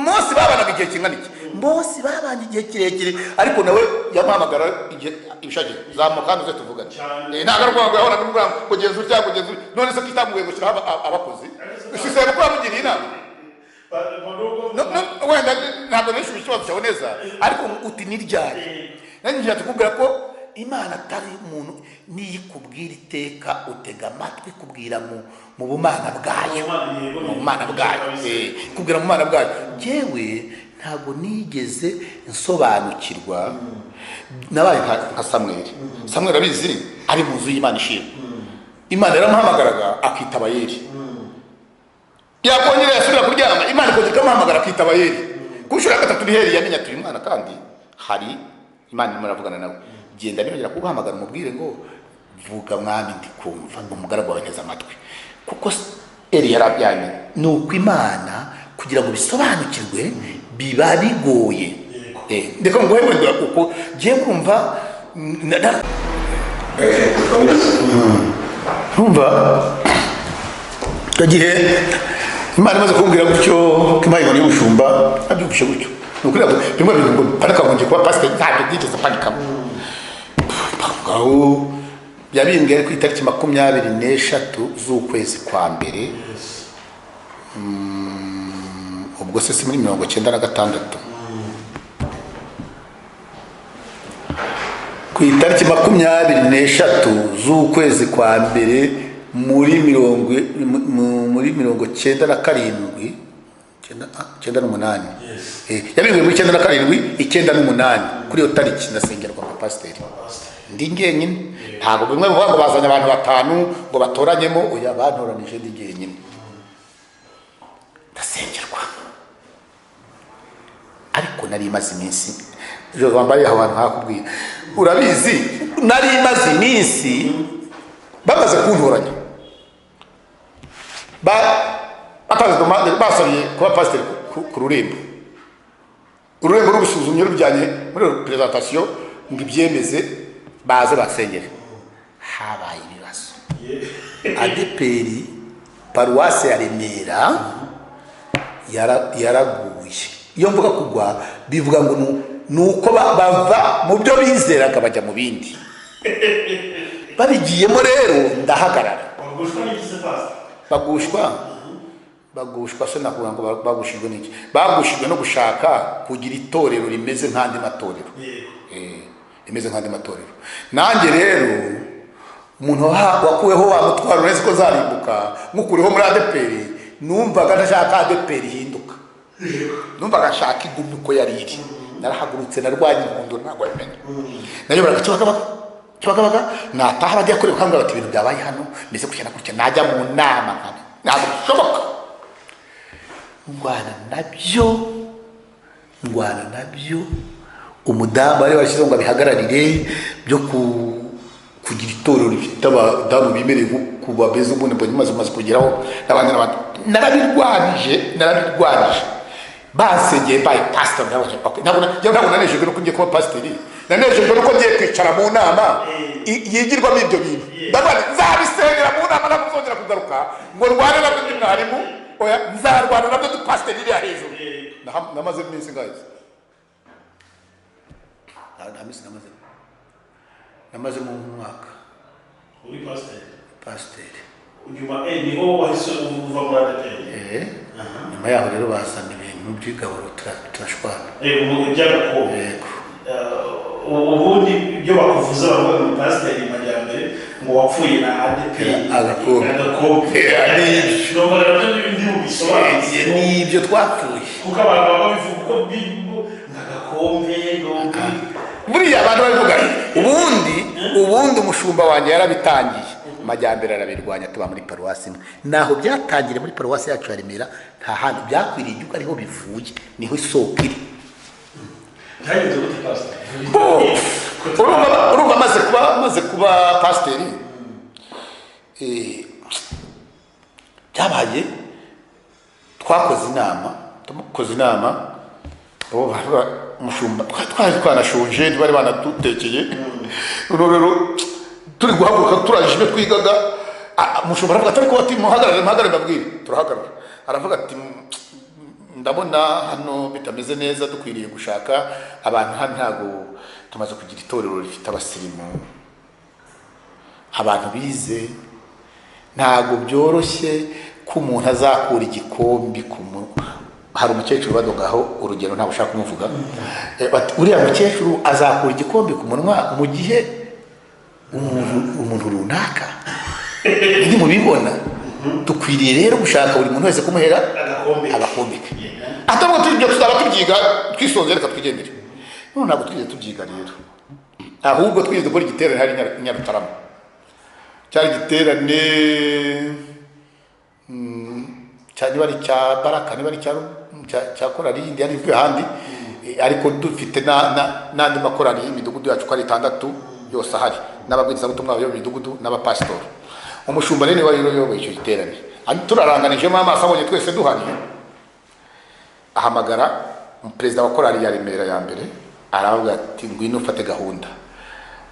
Mose babanaga igihe kingana iki? Mose babanye igihe kirekire, ariko nawe yamuhamagara igihe ibishagire zamuka hano tuvugane. Ntabwo ari ukuvuga ngo yahoraga n'ubwa kugeza urya kugeza none se kitambuye ngo kiraho abakozi. Sisebe ko yamugiriye inama. Wenda ntabwo nisho ikibazo cyawe neza, ariko uti n'iryari. Nanjye tukubwira ko Imana atari umuntu, niyikubwira iteka utega amatwi kubwira mu bumana bwayo, mu bumana bwayo, kubwira mu bumana bwayo. Jewe ntabwo nigeze nsobanukirwa. Nabaye nka Samweli abizi ari mu nzu y'Imana ishimwe. Imana yaramuhamagaraga akitaba Yeli. Yakongera yasubira kuryama, Imana ikongera ikamuhamagara akitaba Yeli. Kushura gatatu ni Yeli yamenya turi Imana kandi hari Imana irimo iravugana nawe. Genda nibagera kuguhamagara umubwire ngo vuga mwami ndikumva, umugaragu wawe nteze amatwi. Kuko Eli yarabyanye. Nuko Imana kugira ngo bisobanukirwe biba bigoye. Ndeka ngo wenda uko giye kumva kagihe Imana imaze kumbwira gutyo ko Imana ibonye umushumba abyumvishe gutyo. Nukuri bimwe bintu ngo panika ngo kuba pastor ntabyo byigeze panika. Ngaho yabimbwiye ku itariki 23 z'ukwezi kwa mbere. Ubwo se muri 1996 ku itariki 23 z'ukwezi kwa mbere muri 1997 98 yabimbwiye muri 97 98 kuri iyo tariki ndasengerwa kwa pasiteri ndi ngenyine. Ntabwo bimwe bivuga ngo bazanye abantu batanu ngo batoranyemo, oya bantoranije ndi ngenyine ndasengerwa. Ariko nari imaze iminsi jo bambaye aho abantu hakubwiye, urabizi nari imaze iminsi bamaze kuntoranya basabiye kuba pasiteri ku rurembo rw'ubusuzumyi rujyanye muri presentation ngo ibyemeze baze basengere. Habaye ibibazo. ADEPR paruwase ya Remera yaraguye. Iyo mvuga kugwa bivuga ngo nuko bava mu byo bizeraga bajya mu bindi. Babigiyemo rero ndahagarara. Bagushwa se nakuvuga ngo bagushijwe n'iki? Bagushijwe no gushaka kugira itorero rimeze nk'andi matorero. Imeze nk'andi matorero. Nanjye rero umuntu wakuweho wa mutwaro neza ko zarimbuka mukuriho muri ADEPR, numvaga ndashaka ADEPR hinduka. Numvaga nshaka igumye uko yari iri. Narahagurutse narwanye impundu ntabwo yamenye. Nayoboraga Kibagabaga nataha bajya kure bakambwira bati ibintu byabaye hano mbese kucyana kurya najya mu nama nkana. Ntabwo bishoboka. Ngwana nabyo umudamu ari washyize ngo abihagararire byo kugira itorero rifite abadamu bimereye kuba beza ubundi mbonye maze kugeraho n'abandi narabirwanije basengeye by pastor ntabwo nanejejwe nuko ngiye kuba pasiteri. Nanejejwe nuko ngiye kwicara mu nama yigirwamo ibyo bintu. Ndabona nzabisengera mu nama ntabwo nzongera kugaruka ngo rwane nabyo ndi mwarimu, oya nzarwana nabyo ndi pasiteri iri hejuru. Namaze iminsi ngayize namaze mu mwaka uri pasiteri. nyuma niho wahise uva muri ADEPR. nyuma yaho rero bazana ibintu by'igaburo turashwana iby'agakondo. yego ubundi ibyo bakuvuza bavuga ngo pasiteri Majyambere ngo wapfuye na ADEPR agakombe n'ibyo twapfuye kuko abantu baba bivuga ko agakombe buriya abantu babivuga ubundi umushumba wanjye yarabitangiye Majyambere arabirwanya tuba muri paruwasi imwe naho byatangire muri paruwasi yacu ya Remera nta hantu byakwiriye igihugu ariho bivuye niho isoko iri urumva amaze kuba pasiteri byabaye twakoze inama umushumba twari twanashonje ntibari banadutekeye rero turi guhaguruka turangije ibyo twigaga umushumba aravuga ati ariko muhagarare mbabwire turahagarara aravuga ati ndabona hano bitameze neza dukwiriye gushaka abantu hano ntabwo tumaze kugira itorero rifite abasirimu abantu bize ntabwo byoroshye ko umuntu azakura igikombe hari umukecuru badogaho urugero ntabwo ushaka kumuvuga uriya mukecuru azakura igikombe ku munwa mu gihe umuntu runaka ndi mubibona dukwiriye rero gushaka buri muntu wese kumuhera agakombe ke atabwo tujya tuzaba tubyiga twisonze reka twigendere ntabwo twigeze tubyiga rero ahubwo twigeze gukora igiterane hari Nyarutarama cyari igiterane niba ari cya Baraka niba ari cya korali yindi yari ivuye ahandi ariko dufite n'andi makorali y'imidugudu yacu ko ari 6 yose ahari n'ababwirizabutumwa b'iyo midugudu n'abapasitori umushumba rero wari uyoboye icyo giterane turaranganijemo amaso abonye twese duhari ahamagara perezida wa korali ya Remera ya mbere aravuga ati ngwino ufate gahunda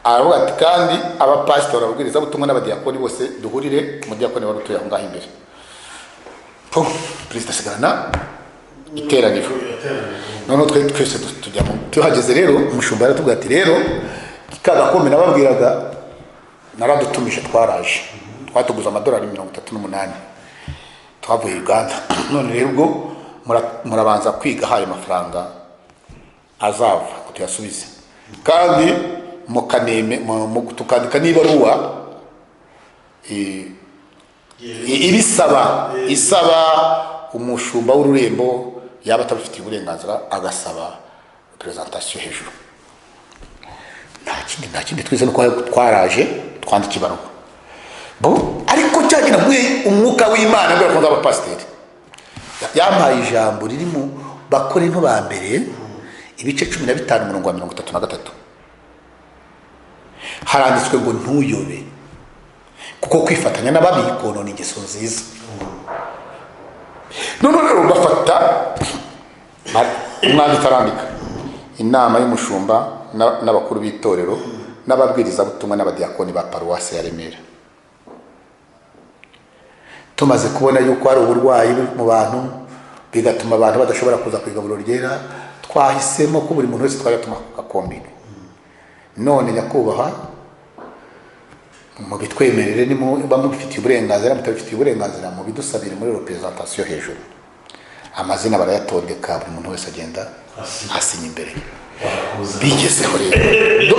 aravuga ati kandi abapasitori ababwirizabutumwa n'abadiyakoni bose duhurire mu diyakoni wari utuye aho ngaho imbere perezida asigarana iteraniro noneho twese tujyamo tuhageze rero umushumba yaratubwira ati rero kagakombe nababwiraga naradutumije twaraje twatuguza amadolari 38 twavuye Uganda none rero ubwo murabanza kwiga hayo mafaranga azava kutuyasubize kandi mukaneme tukandika n'ibaruwa isaba umushumba w'ururembo yaba atabifitiye uburenganzira agasaba presentation hejuru nta kindi twize nuko twaraje twandika ibaruwa ariko cyagira ngo umwuka w'Imana ngo yakoze abapasiteri yampaye ijambo riri mu Bakorinto ba mbere ibice 15:33 haranditswe ngo ntuyobe kuko kwifatanya n'ababi konona ingeso nziza none rero bafata umwanditsi arandika inama y'umushumba n'abakuru b'itorero n'ababwirizabutumwa n'abadiyakoni ba paruwasi ya Remera tumaze kubona yuko hari uburwayi mu bantu bigatuma abantu badashobora kuza ku igaburo ryera twahisemo ko buri muntu wese twajya gakombine none nyakubahwa mu bitwemerere ni bamufitiye uburenganzira mutabifitiye uburenganzira mu bidusabire muri representation hejuru amazina barayatondeka buri muntu wese agenda asinya imbere bigezeho rero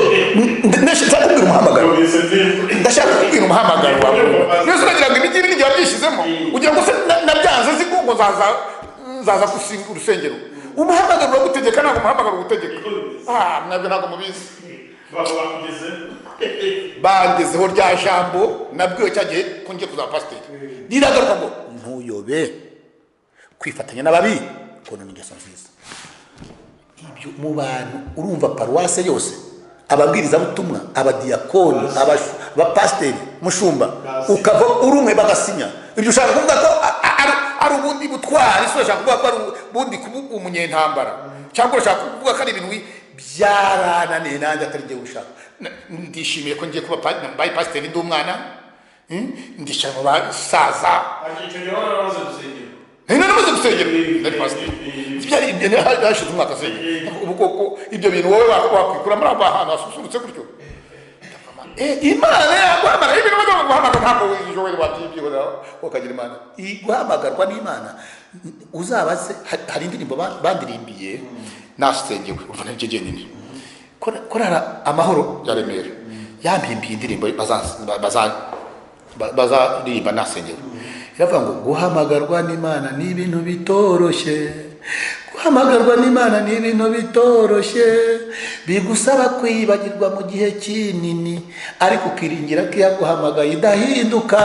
ndashaka kubwira umuhamagaro wawe nese uragira ngo imigiri n'igihe wabyishyizemo ugira ngo nabyanze nzi ko zaza gusinga urusengero umuhamagaro uragutegeka ntabwo umuhamagaro ugutegeka mwebwe ntabwo mubizi bangezeho rya jambo nabwiwe cyagihe ko ngiye kuzaba pasiteri riragaruka ngo ntuyobe kwifatanya n'ababi konona ingeso nziza ibyo mu bantu urumva paruwase yose ababwirizabutumwa abadiyakoni abapasiteri mushumba ukava urumwe bagasinya ibyo ushaka kuvuga ko ari ubundi butwari so ushaka kuvuga ko ari ubundi umunyentambara cyangwa ushaka kuvuga ko ari ibintu byarananiye nanjye atari njye ushaka ndishimiye ko ngiye kuba mbaye pasiteri ndi umwana ndishaka mu basaza namaze gusengera ndari pasiteri hashize umwaka asengera ubu koko ibyo bintu wowe wakwikura muri aba hantu hasusurutse gutyo imana yaguhamagara ibintu byo guhamagara ntabwo wishoboye wabyibyihoza ukagira imana guhamagarwa n'imana uzabaze hari indirimbo bandirimbiye nasengewe urva nabyo jyenyine korara amahoro ya Remera yampimbiye indirimbo bazaririmba nasengewe iravuga ngo guhamagarwa n'imana ni ibintu bitoroshye guhamagarwa n'imana ni ibintu bitoroshye bigusaba kwibagirwa mu gihe kinini ariko ukiringira ko yaguhamagaye idahinduka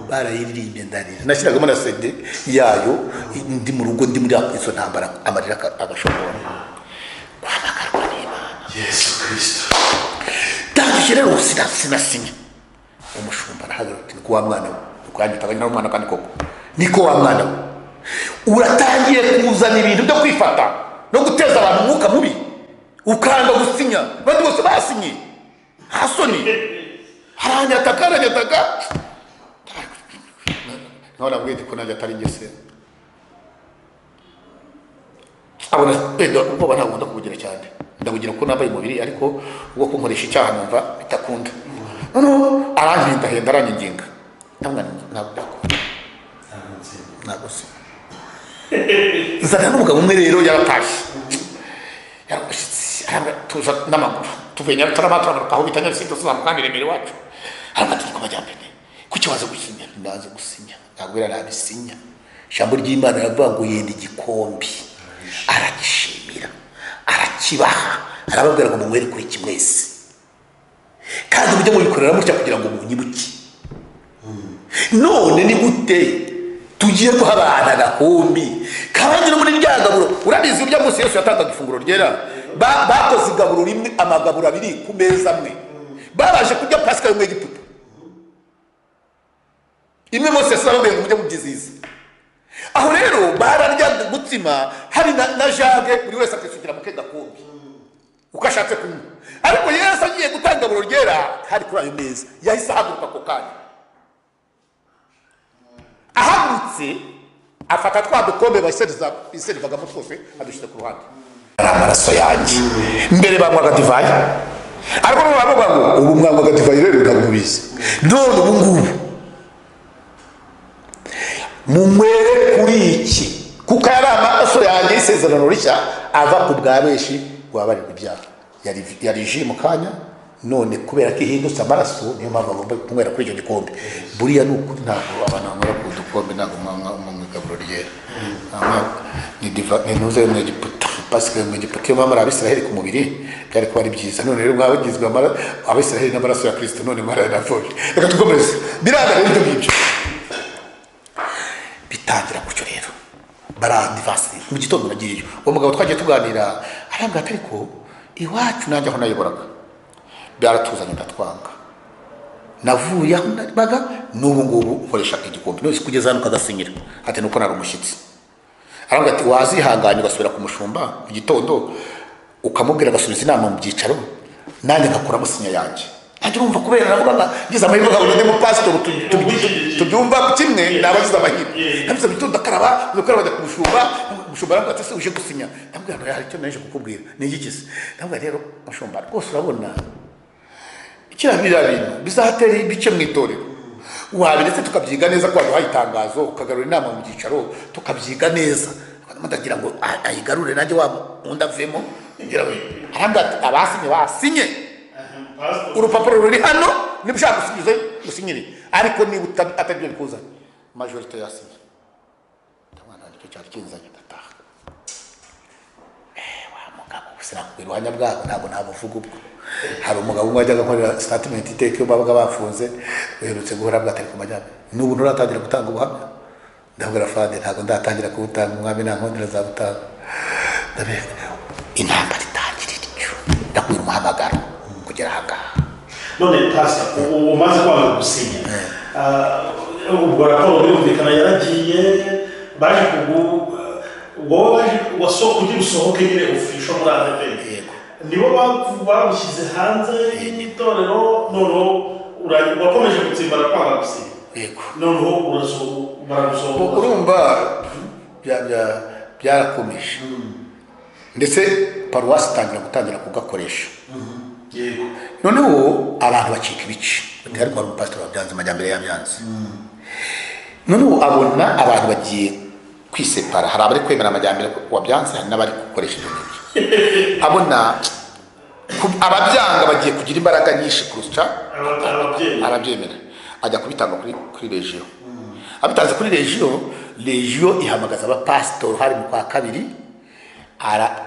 barayiririmbye ndarira nashyiragamo na CD yayo ndi mu rugo ndi muri izo ntambara amarira agashobora guhamagarwa n'imana Yesu Kristo ndangije rero sinasinya umushumba arahagarara ko wa mwana we kwanyitaga nyina w'umwana kandi koko niko wa mwana we uratangiye kuzana ibintu byo kwifata no guteza abantu umwuka mubi ukanga gusinya bandi bose basinye hasoni haranyataka nkabona bwite ko najya atari ngese abona ubwoba ntabwo nkunda kubugira cyane ndabugira ko nambaye umubiri ariko ubwo kunkoresha icyaha numva bitakunda noneho arampindahenda aranyinginga ntabwo se nzana n'umugabo umwe rero yaratashye yaragushyitsi tuza n'amaguru tuvuye Nyarutarama turamanuka aho bita Nyarusindo tuzamuka Remera iwacu aramatiri ku majyambere kuki waza gusinya ndaza gusinya ntabwo yarabisinya ijambo ry'Imana riravuga ngo yenda igikombe aragishimira arakibaha arababwira ngo munywere kuri kimwese kandi mujye mubikorera mutya kugira ngo munyibuke none ni gute tugiye guha abana agakombi kabandi no muri ryagaburo urabizi urya munsi Yesu yatangaga ifunguro ryera bakoze igaburo rimwe amagaburo abiri ku meza amwe babaje kurya Pasika yo mu Egiputa imwe Mose yasababwiye ngo mujye mubyizihiza aho rero bararya gutsima hari na jage buri wese akisukira mu gakombi uko ashatse kunywa ariko Yesu agiye gutanga igaburo ryera hari kuri ayo meza yahise ahaguruka ako kanya ahagurutse afata twa dukombe baserivagamo twose adushyira ku ruhande ari amaraso yanjye mbere banywaga divayi ariko n'ubu bavuga ngo ubu mwanywaga divayi rero ntabwo mubizi none ubu ngubu munywere kuri iki kuko ari amaraso yanjye y'isezerano rishya ava ku bwa benshi guhabarirwa ibyaha yari ji mu kanya none kubera ko ihindutse amaraso niyo mpamvu agomba kunywera kuri icyo gikombe buriya ni ukuri ntabwo abantu banywera ku dukombe ntabwo mu igaburo ryera ni ntuze mu Egiputa Pasika mu Egiputa iyo mpamvu ari Abisiraheli ku mubiri byari kuba ari byiza none rero mwabagizwe Abisiraheli n'amaraso ya Kristo none mwarayanavuye reka tukomeze biranga rero ibyo ngibyo bitangira gutyo rero barandivasi mu gitondo nagiyeyo uwo mugabo twagiye tuganira arambwira ati ariko iwacu nanjye aho nayoboraga byaratuzanye ndatwanga navuye aho nabaga n'ubu ngubu nkoresha igikombe nose kugeza hano kagasinyira ati nuko nari umushyitsi arambwira ati wazihanganye ugasubira ku mushumba mu gitondo ukamubwira agasubiza inama mu byicaro nanjye ngakuramo sinya yanjye nanjye urumva kubera navuga ngize amahirwe nkabona ndi mu pastor tubyumva kimwe nabagize amahirwe nabize mu gitondo ndakaraba bajya ku mushumba arambwira ati se uje gusinya ndambwira ngo hari icyo naje kukubwira ni iki se ndambwira rero mushumba rwose urabona biriya bintu bizahatera ibice mu itorero wabiretse tukabyiga neza ko waduhaye itangazo ukagarura inama mu byicaro tukabyiga neza ndagira ngo ayigarure nanjye wa wundi avemo arambwira ati abasinye basinye urupapuro ruri hano niba ushaka gusinyuze gusinyire ariko niba atari byo bikuzanye majorite yasinye ndabona nicyo cyari kinzanye ndataha wa mugabo sinakubwira ubuhamya bwabo ntabwo nabuvuga ubwo hari umugabo umwe wajyaga nkorera statement iteka iyo babaga bafunze uherutse guhora bwatari ku majyambere n'ubu nturatangira gutanga ubuhamya ndabwira Fande ntabwo ndatangira kubutanga umwami nta nkondera zabutanga intambara itangira ityo ndakwira umuhamagaro kugera ahangaha none Pastor umaze kwanga gusinya ubwo raporo birumvikana yaragiye baje wowe kugira usohoke nyine official muri ADP nibo bagushyize hanze y'itorero noneho wakomeje gutsimbara kwanga gusinya noneho baragusohoka urumva byarakomeje ndetse paruwasi itangira kugakoresha yego noneho abantu bacika ibice bati ariko hari umupasitori wabyanze amajyambere yabyanze noneho abona abantu bagiye kwisepara hari abari kwemera amajyambere wabyanze hari n'abari gukoresha ibyo ngibyo abona ababyanga bagiye kugira imbaraga nyinshi kurusha ababyemera ajya kubitanga kuri regiyo abitanze kuri regiyo ihamagaza abapasitori hari mu kwa kabiri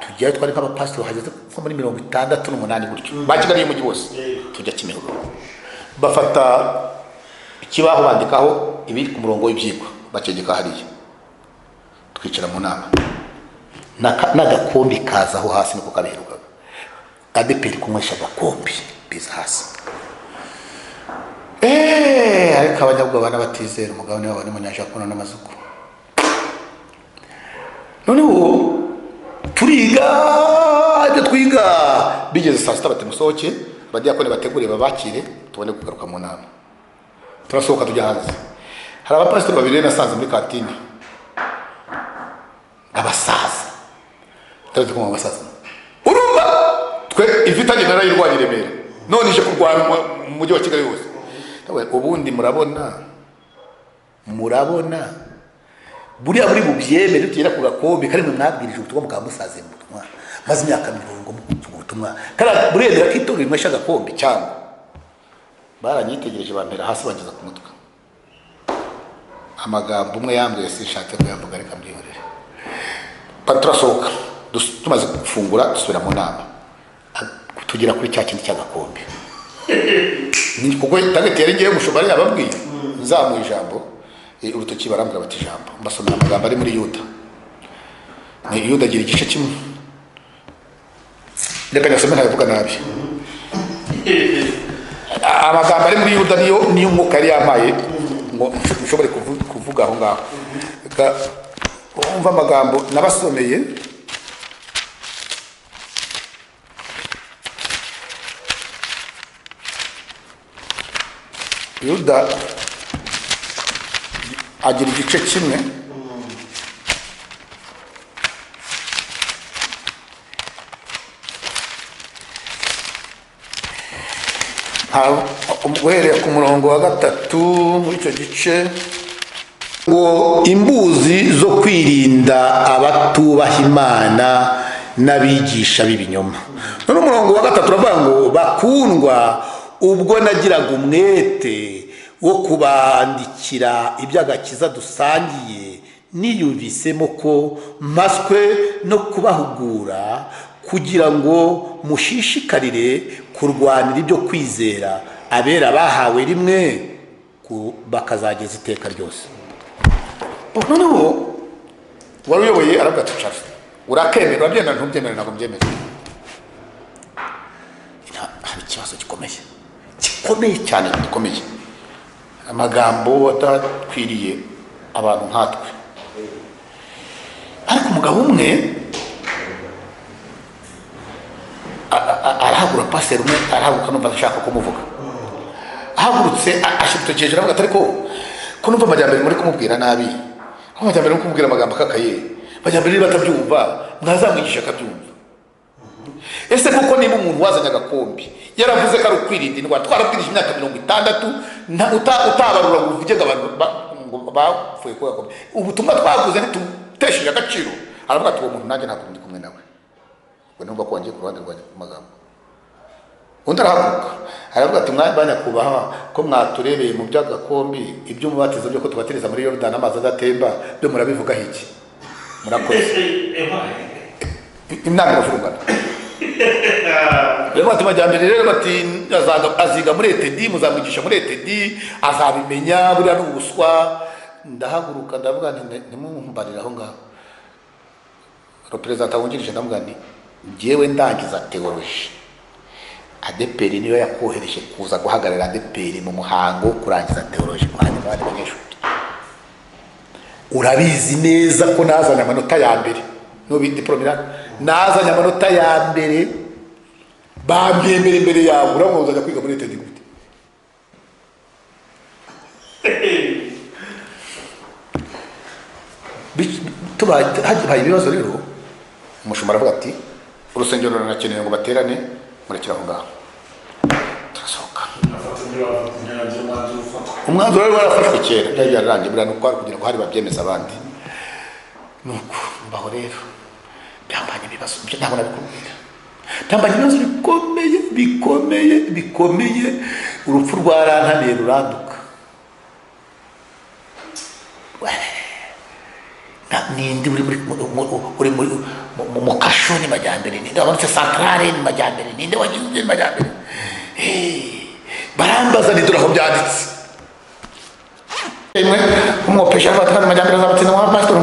tujyayo twari nk'abapasitori hageze nko muri 68 gutyo bakigariye umujyi wose tujya Kimihurura bafata ikibaho bandikaho ibiri ku murongo w'ibyigwa bacegeka hariya twicara mu nama n'agakombi kaza aho hasi niko kabiherukaga ADPR kunywesha agakombi biza hasi ariko abanyabwo bana batizera umugabane wabo ni munyashakuna n'amazuku noneho turiga bigeze saa sita bati musohoke abadiyakoni bategure babakire tubone kugaruka mu nama turasohoka tujya hanze hari abapasitori babiri nasanze muri kantine abasaza ndazi ko abasaza urumva twe ifitanye narayirwanya Remera none ije kurwana mu mujyi wa Kigali wose ubundi murabona buriya muri bubyemere tugera ku gakombe kari mu mwabwirije ubutumwa mukamusaze mu butumwa maze imyaka 20 mu butumwa kara burendera kito rimwesha gakombe cyangwa baranyitegereje bampera hasi bageza ku mutwe amagambo umwe yambwiye sishatse kuyavuga reka mbyihorere patrasoka tumaze gufungura dusubira mu nama tugera kuri cya kindi cy'agakombe ni kuko tagetere ngiye mushobora yababwiye nzamu ijambo urutoki barambwira bati ijambo mbasomera amagambo ari muri Yuda ni Yuda agira igice kimwe reka nyasome ntavuga nabi amagambo ari muri Yuda niyo umwuka yari yamaye ngo ushobore kuvuga aho ngaho umva amagambo nabasomeye Yuda agira igice kimwe uhereye ku murongo wa 3 muri icyo gice ngo imbuzi zo kwirinda abatubaha Imana n'abigisha b'ibinyoma none umurongo wa 3 uravuga ngo bakundwa ubwo nagiraga umwete wo kubandikira iby'agakiza dusangiye niyumvisemo ko mpaswe no kubahugura kugira ngo mushishikarire kurwanira ibyo kwizera abera bahawe rimwe bakazageza iteka ryose noneho wari uyoboye aravuga ati cara urakemera urabyemera ntubyemera ntabwo mbyemera hari ikibazo gikomeye cyane gikomeye amagambo atakwiriye abantu nkatwe ariko umugabo umwe arahagura paseri umwe arahaguruka numva ashaka kumuvuga ahagurutse ashibitokeje aravuga ati ariko ko numva amajyambere muri kumubwira nabi amajyambere muri kumubwira amagambo akakaye amajyambere batabyumva mwazamwigisha akabyumva ese kuko niba umuntu wazanye agakombi yaravuze ko ari ukwirinda indwara twarabwirije imyaka 60 utabarura ngo uvuge abantu bapfuye kuba gakombe ubutumwa twavuze ntitutesheje agaciro aravuga ati uwo muntu nanjye ntabwo ndi kumwe nawe ngo numva ko wangiye ku ruhande rwanjye ku magambo undi arahaguruka aravuga ati mwanya kubaha ko mwaturebeye mu by'agakombi ibyo mubatiza byo ko tubatereza muri Yorodani amazi adatemba byo murabivugaho iki murakoze inama irafungana rero bati majyambere rero bati aziga muri ETD muzamwigisha muri ETD azabimenya buriya n'ubuswa ndahaguruka ndavuga ntimumbarira aho ngaho representa wungirije ndavuga nti njyewe ndangiza theology ADPR niyo yakohereje kuza guhagarara ADPR mu muhango kurangiza theology mwanya bari banyeshuri urabizi neza ko nazanye amanota ya mbere no diplome nazanye amanota ya mbere bambyemera imbere yawe uramwoza ajya kwiga muri ETD gute hagiye ibibazo rero umushumba aravuga ati urusengero rurakeneye ngo baterane murekera aho ngaho umwanzuro wari warafashwe kera byari byararangiye buriya nuko ari kugira ngo hari babyemeza abandi nuko mbaho rero byambanye ibibazo byo ntabwo nabikubwira byambanye ibibazo bikomeye urupfu rwarantamiye ruranduka nindi uri mu kasho ni majyambere ninde wabonetse santrale ni majyambere ninde wagize ni majyambere barambaza nidura aho byanditse imwe umwopesha afatana majyambere azabatsinda mu pastor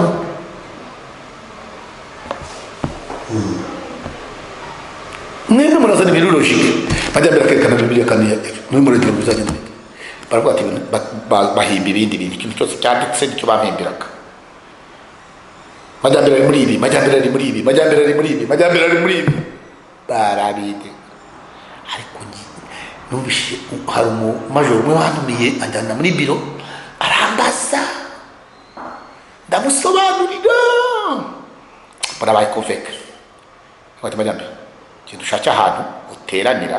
mwene murazana ibintu logique majyambere akerekana bibiliya kandi n'umurete bizagenda baravuga ati bahimba ibindi bintu ikintu cyose cyanditse nicyo bahimbiraga majyambere ari muri ibi majyambere ari muri ibi majyambere ari muri ibi majyambere ari muri ibi barabide ariko numvise hari umumajoro umwe wanumiye anjyana muri biro arambaza ndamusobanurira barabaye convaincre bati majyambere ikintu ushaka ahantu uteranira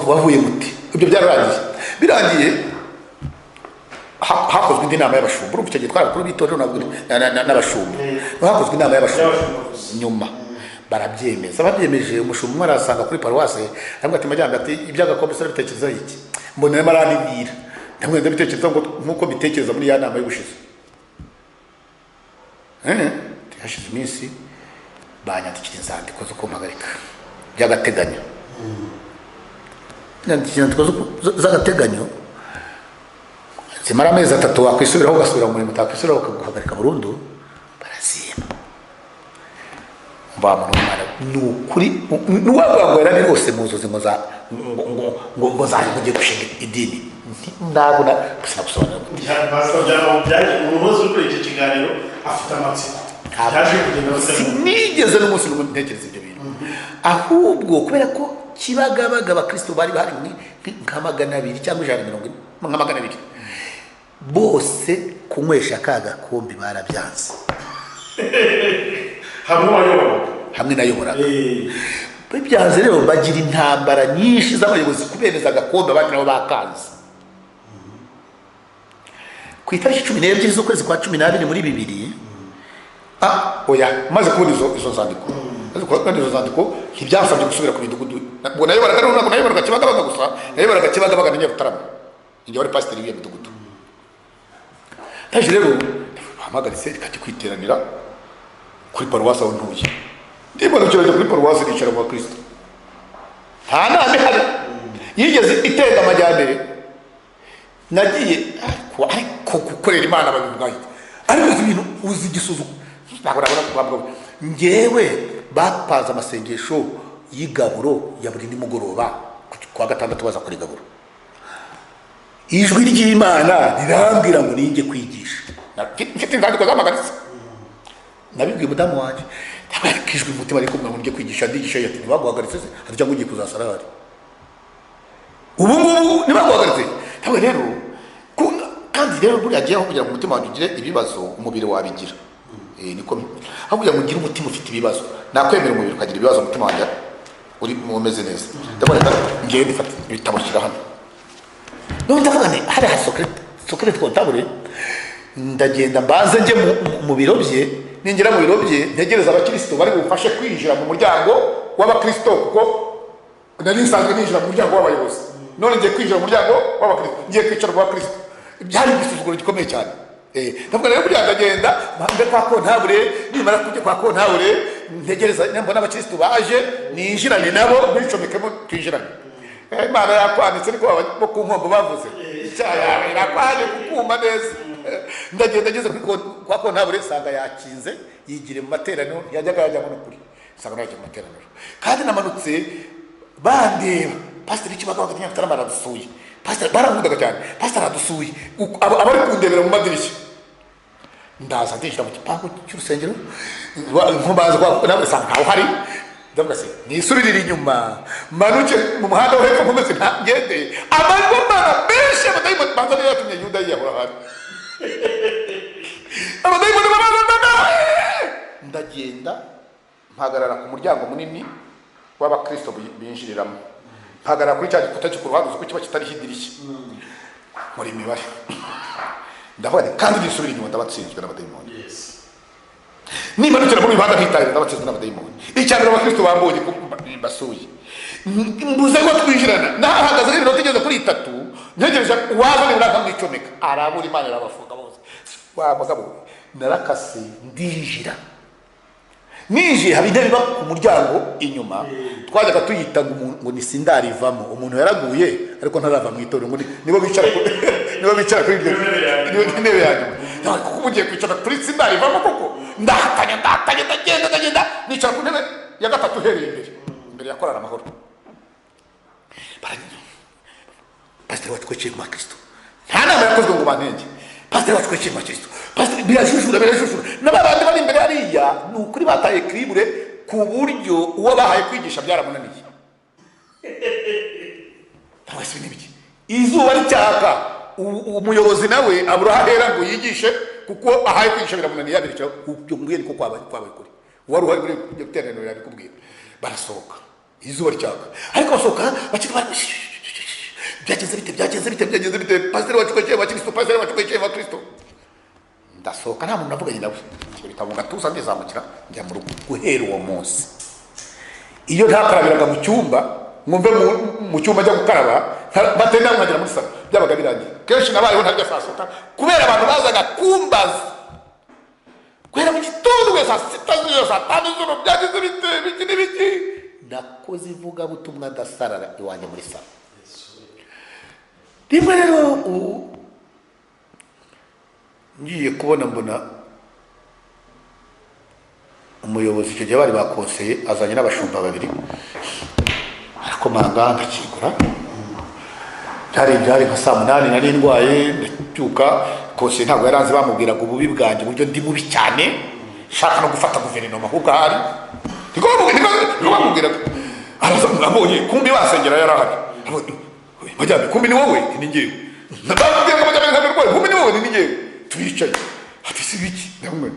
wavuye muti ibyo byararangiye birangiye hakozwe indi nama y'abashumba urumva icyo gihe twarakuru b'itorero n'abashumba hakozwe inama y'abashumba nyuma barabyemeza babyemeje umushumba umwe arasanga kuri paruwase aramubwira ati majyambere ati iby'agakombe se bitekerezaho iki mbona arimo aranibwira ndamwenda bitekereza ngo nk'uko mbitekereza muri ya nama y'ubushize hashize iminsi banyandikira inzandiko zo kumpagarika by'agateganyo inyandiko z'agateganyo zimara amezi 3 wakwisubiraho ugasubira mu murimo utakwisubiraho bakaguhagarika burundu barazima mba muntu mwana nukuri nuwagwagwera ni rwose muzozi ngo zaje kugiye gushinga idini ndabona gusa gusobanura umuhozi uri kuri iki kiganiro afite amatsiko yaje kugenda sinigeze n'umunsi n'umwe ntekereza ibyo bintu ahubwo kubera ko kibagabaga abakristo bari bahari nka 200 cyangwa 140 nka 200 bose kunywesha kaga kombi barabyanze hamwe nayoboraga bibyanze rero bagira intambara nyinshi z'abayobozi kubereza gakombe abandi nabo bakanze ku itariki 12 z'ukwezi kwa 12 muri 2 oya maze kubona izo zandiko maze kubona izo zandiko ntibyasabye gusubira ku midugudu ngo nayoboraga rero ntabwo nayoboraga Kibagabaga gusa nayoboraga Kibagabaga na Nyarutarama njye wari pasiteri w'iyo midugudu taje rero bahamagaritse ikajya kwiteranira kuri paruwasi aho ntuye ndimo cyo kuri paruwasi nicara mu Kristo nta nama ihari yigeze itega amajyambere nagiye ariko gukorera Imana babibwaye ariko ibintu uzi igisuzuko ntabwo ngewe bapaza amasengesho y'igaburo ya buri nimugoroba kwa gatandatu baza kuri gaburo ijwi ry'Imana rirambwira ngo ninjye kwigisha mfite inzandiko z'amagaritse nabibwiye mudamu wanjye ntabwo umutima ariko ngo njye kwigisha ndigisha yati ntibaguhagaritse se hari cyangwa ugiye kuzasara hari ubu ngubu ntibaguhagaritse ntabwo rero kandi rero buriya agiye aho kugira ngo umutima wanjye ugire ibibazo umubiri wabigira niko aho kugira ngo ugire umutima ufite ibibazo nakwemera umubiri ukagira ibibazo umutima wanjye uri umeze neza ndabona ngiye ndifata ibitabo shyira hano none ndavuga nti hari secret comptable ndagenda mbanze njye mu biro bye ninjira mu biro bye ntegereza abakristo bari bufashe kwinjira mu muryango w'abakristo kuko nari nsanzwe ninjira mu muryango w'abayobozi none ngiye kwinjira mu muryango w'abakristo ngiye kwicara mu bakristo byari igisuzuguro gikomeye cyane ndavuga rero kugira ndagenda mbe kwa kontabure nimara kujya kwa kontabure ntegereza mbona abakristo baje ninjirane nabo bicomekemo twinjirane Imana yakwanitse niko bo ku nkombo bavuze cyaya irakwanye kukuma neza ndagenda ngeze kwa kontabure sanga yakinze yigire mu materaniro yajyaga yajyamo no kuri sanga najya mu materaniro kandi namanutse bandeba pastor Kibagabaga Nyarutarama aradusuye pastor barangudaga cyane pastor aradusuye abari kundebera mu madirishya ndaza ndishira mu kipangu cy'urusengero nkombaza kwa nawe sanga ntaho hari ndavuga se nisubirira inyuma manuke mu muhanda wo hepfo nkomeze ntagende amajwi Mana benshi abadayimoni banza niyo yatumye Yuda yiyahura hari abadayimoni ndagenda mpagarara ku muryango munini w'abakristo binjiriramo mpagarara kuri cya gikuta cyo ku ruhande uzi ko kiba kitariho idirishya muri imibare ndavuga nti kandi nisubira inyuma ndabatsinzwe n'abadayimoni niba nukira muri ibanda nkitahira ndabatsinzwe n'abadayimoni icyambere abakristo bambonye ko basuye mbuze ko twinjirana nahagaze nk'iminota igeze kuri 3 ntegereje uwaza nibura akamwicomeka arabura imana irabafunga bose wa bagabo narakase ndinjira ninjiye haba intebe iba ku muryango inyuma twajyaga tuyita ngo ni sindarivamo umuntu yaraguye ariko ntarava mu itorero ngo nibo bicara kuri iryo intebe yanyuma kuko mugiye kwicara kuri sindarivamo koko ndahatanya ndagenda nicara ku ntebe ya gatatu uhereye imbere ya korana amahoro pasiteri wacu twekeye mu bakristo nta nama yakozwe ngo bantenge pasiteri wacu twekeye mu bakristo pasiteri birashushura n'abandi bari imbere hariya ni ukuri bataye kiribure ku buryo uwo bahaye kwigisha byaramunaniye ntabwo se n'ibiki izuba ricyaka umuyobozi nawe abura ahera ngo yigishe kuko ahaye kwigisha biramunaniye yabirekera ubyo mbwiye niko kwabaye kuri wari uhari muri iryo teraniro yabikubwira barasohoka izuba ricyaka ariko basohoka bakiri byagenze bite pasiteri wacu twekeye abakristo pasiteri wacu twekeye abakristo ndasohoka nta muntu navuganye nawe bita mu gatuza ndizamukira njya mu rugo guhera uwo munsi iyo ntakarabiraga mu cyumba mwumve mu cyumba njya gukaraba batenda nkagera muri salo byabaga birangiye kenshi nabayeho ntarya saa sita kubera abantu bazaga kumbaza guhera mu gitondo guhera saa sita z'ijoro saa tanu z'ijoro byagize bite biki nakoze ivugabutumwa ndasarara iwanjye muri salo rimwe rero ngiye kubona mbona umuyobozi icyo gihe bari bakonseye azanye n'abashumba babiri arakomanga ndakingura byari nka saa 8 nari ndwaye ndacyuka konseye ntabwo yaranze bamubwiraga ububi bwanjye uburyo ndi mubi cyane shaka no gufata guverinoma ahubwo ahari niko bamubwiraga abonye kumbi basengera yarahari majyambere kumbi ni wowe ni ngewe ndababwira ngo majyambere ntabwo kumbi ni wowe ni ngewe turicaye ati si biki namwe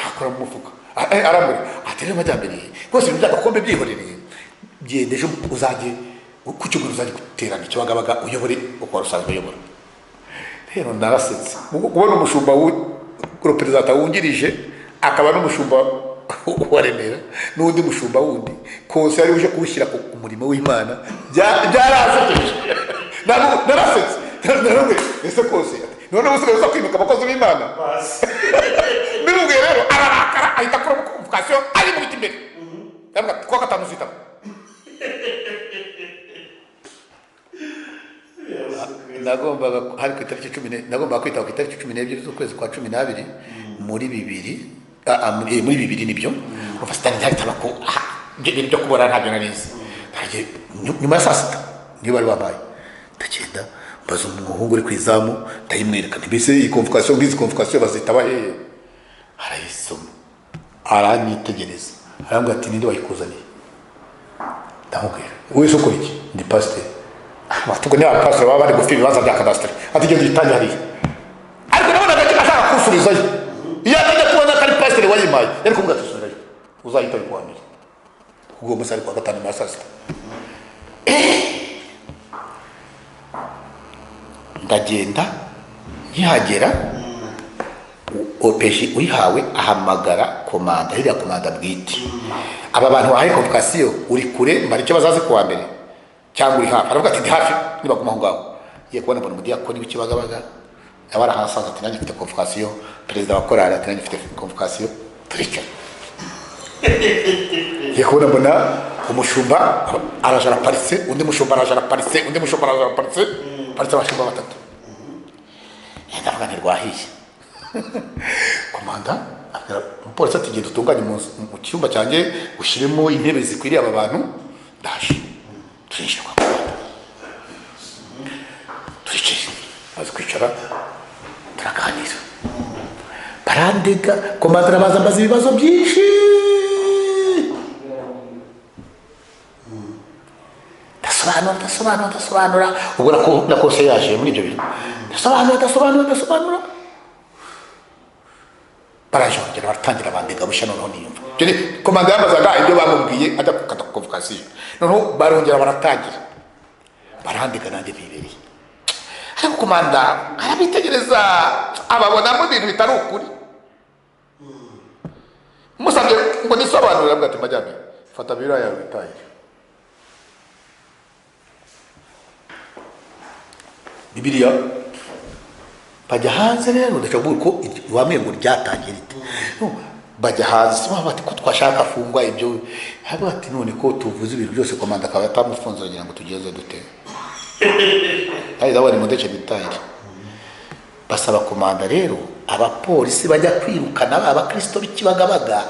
akora mu mufuka aramuri ati rero majyambere rwose byagakombe byihorereye byendeje uzajye ku cyuguru uzajye guterana ikibagabaga uyobore uko rusanzwe uyobora rero narasetse kubona umushumba w'ureperezanta wungirije akaba n'umushumba wa Remera n'undi mushumba wundi kose ari uje kuwushyira ku murimo w'Imana byarasekeje narasetse narabwe ese kose none usigaye uza kwimuka abakozi b'Imana mbibwiye rero ararakara ahita akora convocation ari mu biti imbere ndavuga ko gatanu zitamo nagombaga hari ku itariki 10 nagombaga kwita ku itariki 12 z'ukwezi kwa 12 muri bibiri nibyo ufasitani cyataba ko ibintu byo kubora ntabyo narize nyuma ya saa sita niyo bari babaye ndagenda mbaza umuhungu uri ku izamu ndayimwereka mbese iyi convocation nk'izi convocation bazitaba hehe arayisoma aranyitegereza arambwira ati ninde wayikuzaniye ndamubwira wowe se ukora iki ndi pasiteri batugo ni abapasiteri baba bari gufite ibibanza bya kadasiteri ati genda uyitange hariya ariko nabonaga ashaka kusurizayo iyo atajya kubona ko ari pasiteri wayimaye yari kumubwira ati usubirayo uzahita wikuhanira ubwo munsi ari kuwa gatanu na saa sita ndagenda nkihagera opeji uyihawe ahamagara komanda iriya komanda bwite aba bantu bahaye convocation uri kure mbari icyo bazaze kuwa mbere cyangwa uri hafi aravuga ati ndi hafi nibaguma aho ngaho igiye kubona mbona umudiyakoni w'ikibagabaga nawe arahasanze ati nanjye mfite convocation perezida wa korali ati nanjye mfite convocation turicaye igiye kubona mbona umushumba araje araparitse undi mushumba araje araparitse undi mushumba araje araparitse paritse abashumba batatu ndavuga ntirwahiye komanda umupolisi ati genda utunganye mu cyumba cyanjye ushyiremo intebe zikwiriye aba bantu ndaje turinjira kwa komanda turicaye maze kwicara turaganira barandega komanda arabaza mbaza ibibazo byinshi ndasobanura ubwo na kose yaje muri ibyo bintu ndasobanura baraje kugera baratangira bandega bushya noneho niyumva komanda yambazaga ibyo bamubwiye ajya gukata convocation noneho barongera baratangira barandika nanjye bibereye. Ariko komanda arabitegereza ababonamo ibintu bitari ukuri. Musabye ngo nisobanurire avuga ati majyambere fata biriya yawe witahire. Bibiliya bajya hanze rero ndashobora ko wamwe ngo ryatangira rite. Bajya hanze sima bati ko twashaka afungwa ibyo haba ati none ko tuvuze ibintu byose komanda akaba atamufunze agira ngo tugeze dute. Hari zabari modece bitahire. Basaba komanda rero abapolisi bajya kwirukana abakristo b'ikibagabaga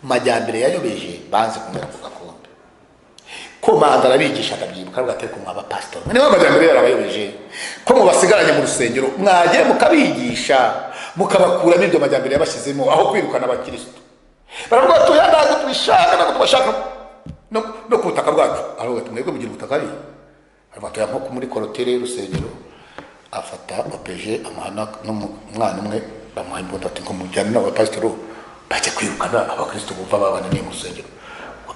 majyambere yayobeje banze kumera ku gakombe. Komanda arabigisha akabyibuka avuga ati ko mwaba pastor niwe majyambere yarabayobeje ko mubasigaranye mu rusengero mwagiye mukabigisha mukabakuramo ibyo majyambere yabashyizemo aho kwirukana abakristo. Baravuga ati ntabwo tubishaka ntabwo tubashaka no kubutaka bwacu. Aravuga ati mwebwe mugira ubutaka ari abatoya nko muri korotere y'urusengero afata opeje amahana n'umwana umwe bamuha imbunda ati ngo mujyane n'abapasitoro bajya kwirukana abakristo bumva babananiye mu rusengero.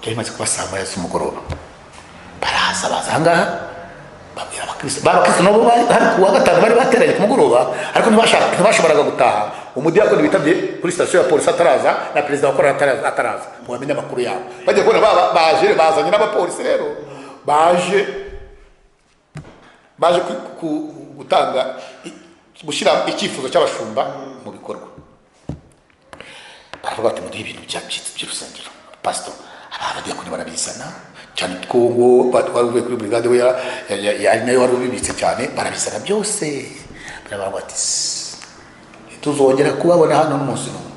Byari bimaze kuba saa moya z'umugoroba baraza ngaha babwira abakristo nabo hari kuwa gatanu bari bateranye ku mugoroba ariko ntibashoboraga gutaha. Umudiyakoni bitabye kuri sitasiyo ya polisi ataraza na perezida wa korali ataraza muhamenya amakuru yabo. Bajya kubona baje bazanye n'abapolisi rero baje gutanga gushyira icyifuzo cy'abashumba mu bikorwa. Baravuga ati muduhe ibintu by'urusengero pastor abadiyakoni barabizana cyane twongo batwaruvuye kuri brigade we ari nayo wari ubibitse cyane barabizana byose. Baravuga ati tuzongera kubabona hano n'umunsi n'umwe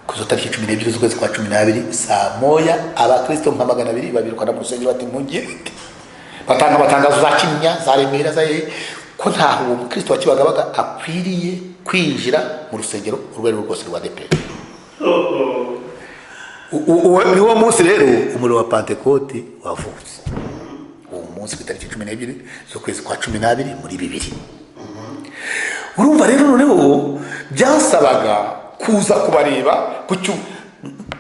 kuzo tariki 12 z'ukwezi kwa 12 saa moya abakristo nka 200 babirukana mu rusengero bati mugende batangazo za Kinyinya za Remera za ko ntaho uwo mukristo wa Kibagabaga akwiriye kwinjira mu rusengero urwego rwose rwa DP. Niwo munsi rero umuriro wa Pentecote wavutse. Uwo munsi ku itariki 12 z'ukwezi kwa 12 muri 2. Urumva rero noneho byasabaga kuza kubareba ku cyo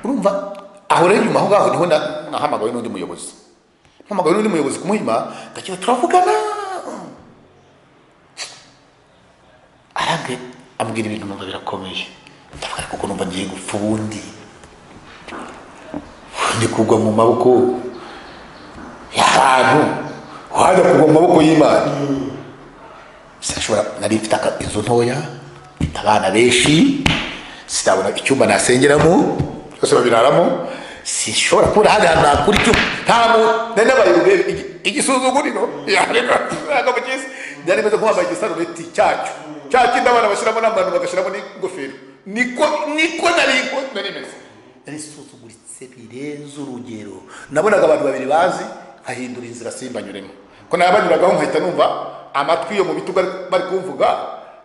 urumva aho rero nyuma aho niho nahamagawe n'undi muyobozi. Mpamagawe n'undi muyobozi kumuhima ndakira turavugana. Arange ambwira ibintu numva birakomeye. Ndavuga kuko numva ngiye gupfa ubundi. Ndi kugwa mu maboko y'abantu wajya kugwa mu maboko y'Imana. Sinashobora nari mfite inzu ntoya abana benshi sitabona icyumba nasengeramo byose babiraramo sinshobora kubura hano nakuri cyo ntamo n'abayube igisuzuguriro yareka agamukiza ndari meze kuba igisarubeti cyacu ndabana bashiramo n'abantu bagashiramo n'ingofero niko nari meze nari suzuguritse birenze urugero. Nabonaga abantu babiri bazi nkahindura inzira simbanyuremo ko nabanyuragaho nkahita numva amatwi yo mu bitugu bari kumvuga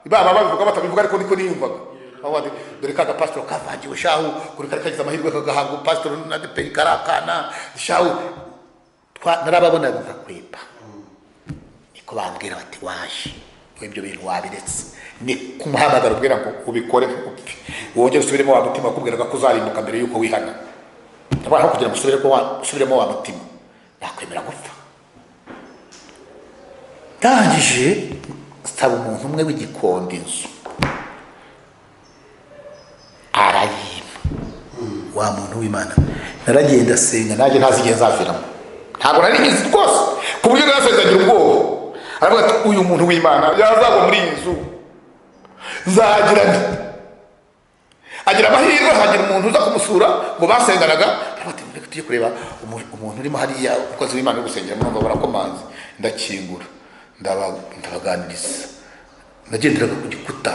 baba babivuga batabivuga ariko niko niyumvaga. Awade dore kaga pastor kavangiwe shahu kuri karikagiza amahirwe kagahangu pastor na DP karakana shahu narababona bakakwepa. Niko bambwira bati waje ibyo bintu wabiretse ni kumuhamagara ubwira ngo ubikore wongere usubiremo wa mutima kubwira ko uzarimbuka mbere yuko wihana. Ndabona kugira ngo usubiremo wa mutima nakwemera gupfa. Ndangije sitaba umuntu umwe w'igikondo inzu arayima wa muntu w'Imana naragenda senga naje ntazigiye nzaviramo ntabwo nari ngizi rwose ku buryo nasenzagira ubwoba. Aravuga ati uyu muntu w'Imana yazagwa muri iyi nzu nzagira agira amahirwe hagira umuntu uza kumusura ngo basenganaga. Aravuga ati tugiye kureba umuntu urimo hariya umukozi w'Imana uri gusengera mwumva barakomanze. Ndakingura ndabaganiriza nagenderaga ku gikuta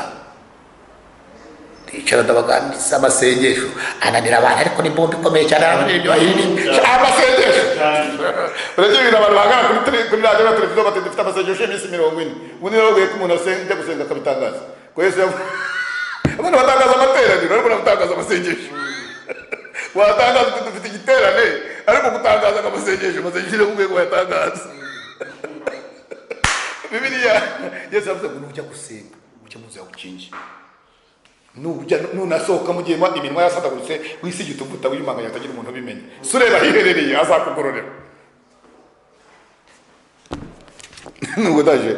ndicara ndabaganiriza amasengesho ananira abantu ariko ni bombe ikomeye cyane amasengesho uragenda abantu bagana kuri radio na televiziyo bati dufite amasengesho y'imisi 40 ubundi nabaguye ko umuntu asenga gusenga akabitangaza ko Yesu abantu batangaza amateraniro ariko batangaza amasengesho watangaza dufite igiterane ariko gutangaza amasengesho y'ubwego yatangaza. Bibiliya Yesu yavuze ngo nujya gusenga ujye muzi yagukinje nunasohoka mu gihe iminwa yasadaguritse wisigita uvuta w'Imana yatagira umuntu ubimenye sureba hiherereye azakugororera. nubwo ndaje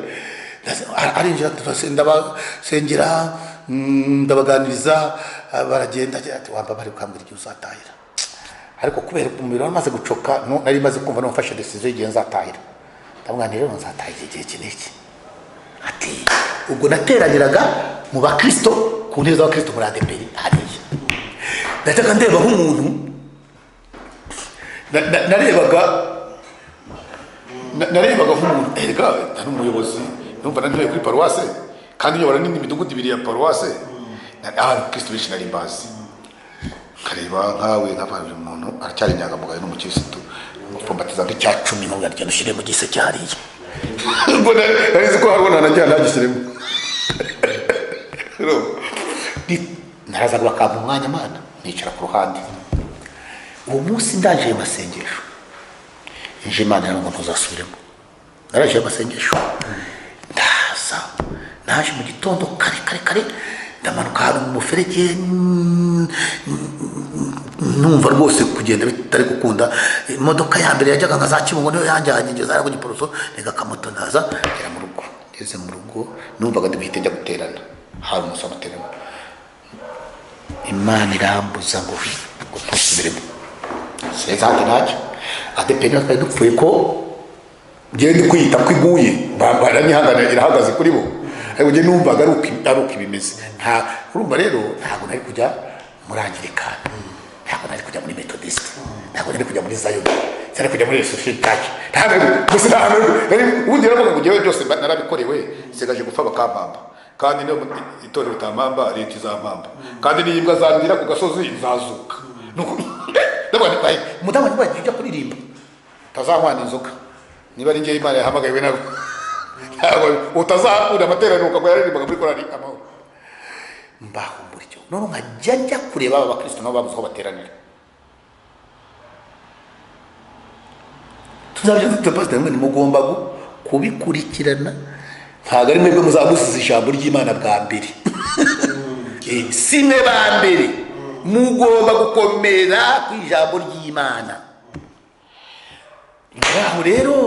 arinjira ndabasengera ndabaganiriza baragenda agira ati wamba bari kwambira igihe uzatahira ariko kubera umubiri wamaze gucoka nari maze kumva no mfashe decision igihe nzatahira ndamwana rero nzatahira igihe kiniki ati ubwo nateraniraga mu bakristo ku ntebe z'abakristo muri ADPR hariya ndataga ndeba nk'umuntu narebaga nk'umuntu erega ari umuyobozi numva nari kuri paruwase kandi nyobora n'indi midugudu ibiri ya paruwase kristo benshi nari mbazi kareba nkawe nk'abantu umuntu aracyari inyangamugayo n'umukirisitu umupfumbatiza nk'icya 10 n'ubwo arya nushyire mu gise cyariye ubwo narizi ko harubona najyana nagishyiremo narazaga bakampa umwanya mana nicara ku ruhande uwo munsi ndaje amasengesho nje imana ngo ntuzasubiremo naraje amasengesho ndaza naje mu gitondo kare ndamanuka hano mu muferege numva rwose kugenda bitari gukunda imodoka ya mbere yajyaga nka za Kibungo niyo yanjyanye ngeze ari ku Giporoso nega kamoto ndaza ngera mu rugo ngeze mu rugo numvaga ndibihite njya guterana hari umunsi w'amaterano imana irambuza ngo ntusubiremo seza ati ntacyo ADPR twari dupfuye ko ngende kwita kwiguye baranyihanganira irahagaze kuri bo ariko nge numvaga ari uko ibimeze urumva rero ntabwo nari kujya muri Anglikana ntabwo nari kujya muri Methodist ntabwo nari kujya muri Zion nari kujya muri Social Church ubundi rero ngo ngewe byose narabikorewe sigaje gupfa bakampamba kandi niyo itorero utampamba leta izampamba kandi niyo imbwa zandira ku gasozi nzazuka umudamu niba yagiye kuririmba utazanywana inzoga niba ari ngewe imana yahamagaye nabo utazakunda amateraniro ukagwa yaririmbaga muri korali amahoro mbaho buryo none nkajya njya kureba aba bakristo nabo babuze aho bateranira tuzabyo tutapasita mwe mugomba kubikurikirana ntabwo ari mwebwe muzamusiza ijambo ry'Imana bwa mbere si mwe ba mbere mugomba gukomera ku ijambo ry'Imana ngaho rero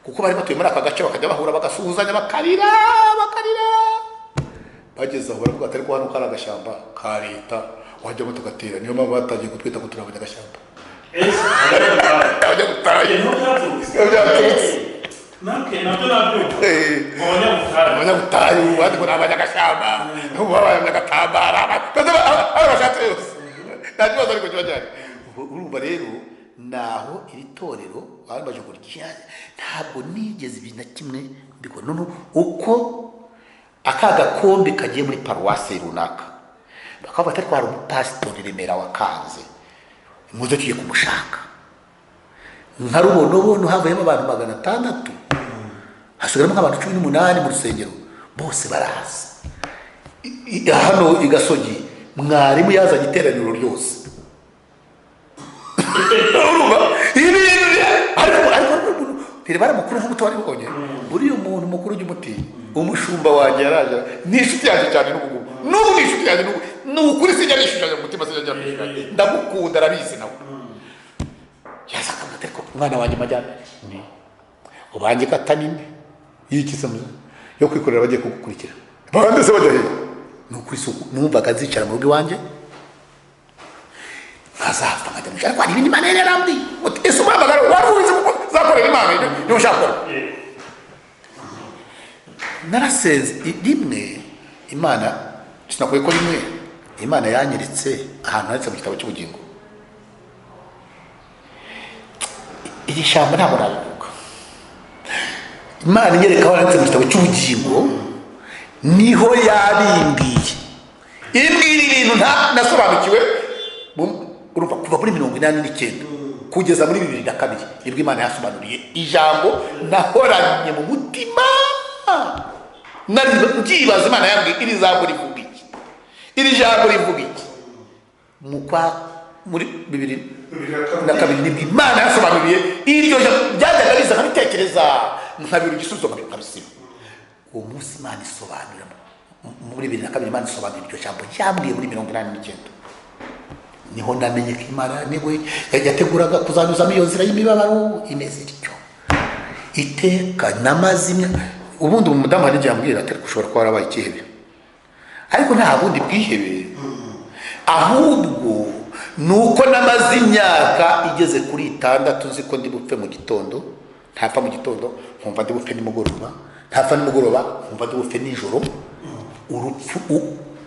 kuko bari batuye muri aka gace bakajya bahura bagasuhuzanya bakarira bageze aho baravuga atari ko hano kari agashyamba ka leta wajyamo tugatera niyo mpamvu batangiye kutwita ko turi abanyagashyamba abanyabutayu bandi ngo ni abanyagashyamba abanyagatambara abashatse yose nta kibazo ariko kiba gihari urumva rero naho iri torero bambaje kurya ntabwo nigeze ibintu na kimwe mbikora none uko akagakombe kagiye muri paruwase runaka bakaba batari kwara umupasitori Remera wakanze muze tugiye kumushaka nka rubonobono havuyemo abantu 600 hasigaramo nk'abantu 18 mu rusengero bose baraza hano Igasogi mwarimu yazanye iteraniro ryose bara mukuru nk'uko twari bonye buriya umuntu mukuru ujya umushumba wanjye yaraje ni inshuti yanjye cyane n'ubu ni inshuti yanjye ni ukuri sinjya nishushanya mu mutima sinjya nishushanya ndamukunda arabizi nawe yazaga amateko umwana wanjye majyambere ubanjye katanini yikiza yo kwikorera bagiye kugukurikira bande se bajya hehe ni ukuri suku numvaga nzicara mu rugo iwanjye nkazapfa nkajya ariko hari ibindi Imana yari yarambwiye ese umwamagara waruzi kuko zakorera Imana niyo ushaka narasenze rimwe Imana sinakuye ko rimwe Imana yanyeretse ahantu handitse mu gitabo cy'ubugingo iri shyamba ntabwo nabivuga Imana inyereka aho handitse mu gitabo cy'ubugingo niho yabimbiye imbwira ibintu nasobanukiwe urumva kuva muri 1989 kugeza muri 2002 nibwo Imana yasobanuriye ijambo nahoranye mu mutima nari ngibaza Imana yambwiye iri jambo rivuga iki iri jambo rivuga iki muri 2002 nibwo Imana yasobanuriye iryo byajyaga biza nkabitekereza nkabira igisubizo nkabisiba uwo munsi Imana isobanura muri 2002 Imana isobanura iryo jambo yambwiye muri 1989 niho namenye ko Imana niwe yateguraga kuzanyuzamo iyo nzira y'imibabaro imeze ityo iteka n'amazimya. Ubundi umudamu hari igihe ambwira ati ushobora kuba warabaye ikihebe, ariko nta bundi bwihebe, ahubwo nuko namaze imyaka igeze kuri 6 nzi ko ndi bupfe mu gitondo, ntapfa mu gitondo nkumva ndi bupfe nimugoroba, ntapfa nimugoroba nkumva ndi bupfe nijoro. Urupfu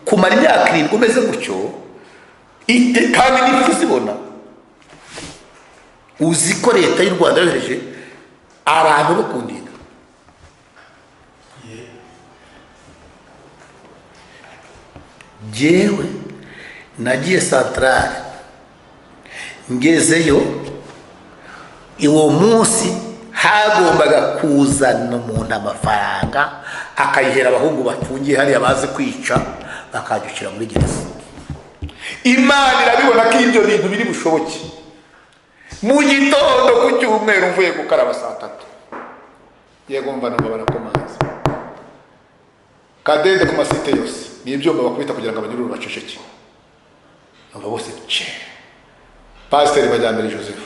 kumara imyaka 7 umeze gutyo kandi nipfu zibona. Uzi ko leta y'u Rwanda yohereje abantu bo kundinda. Jewe nagiye Centrale, ngezeyo uwo munsi hagombaga kuzana umuntu amafaranga akayihera abahungu bafungiye hariya bazi kwica bakajukira muri gereza. Imana irabibona ko ibyo bintu biri bushoboke. Mu gitondo ku cyumweru mvuye gukaraba saa 3, yego mva numva barakomanza Kadende ku masite yose ni ibyomba bakubita kugira ngo abanyururu baceceke. Numva bose ce Pasteur Majyambere Joseph,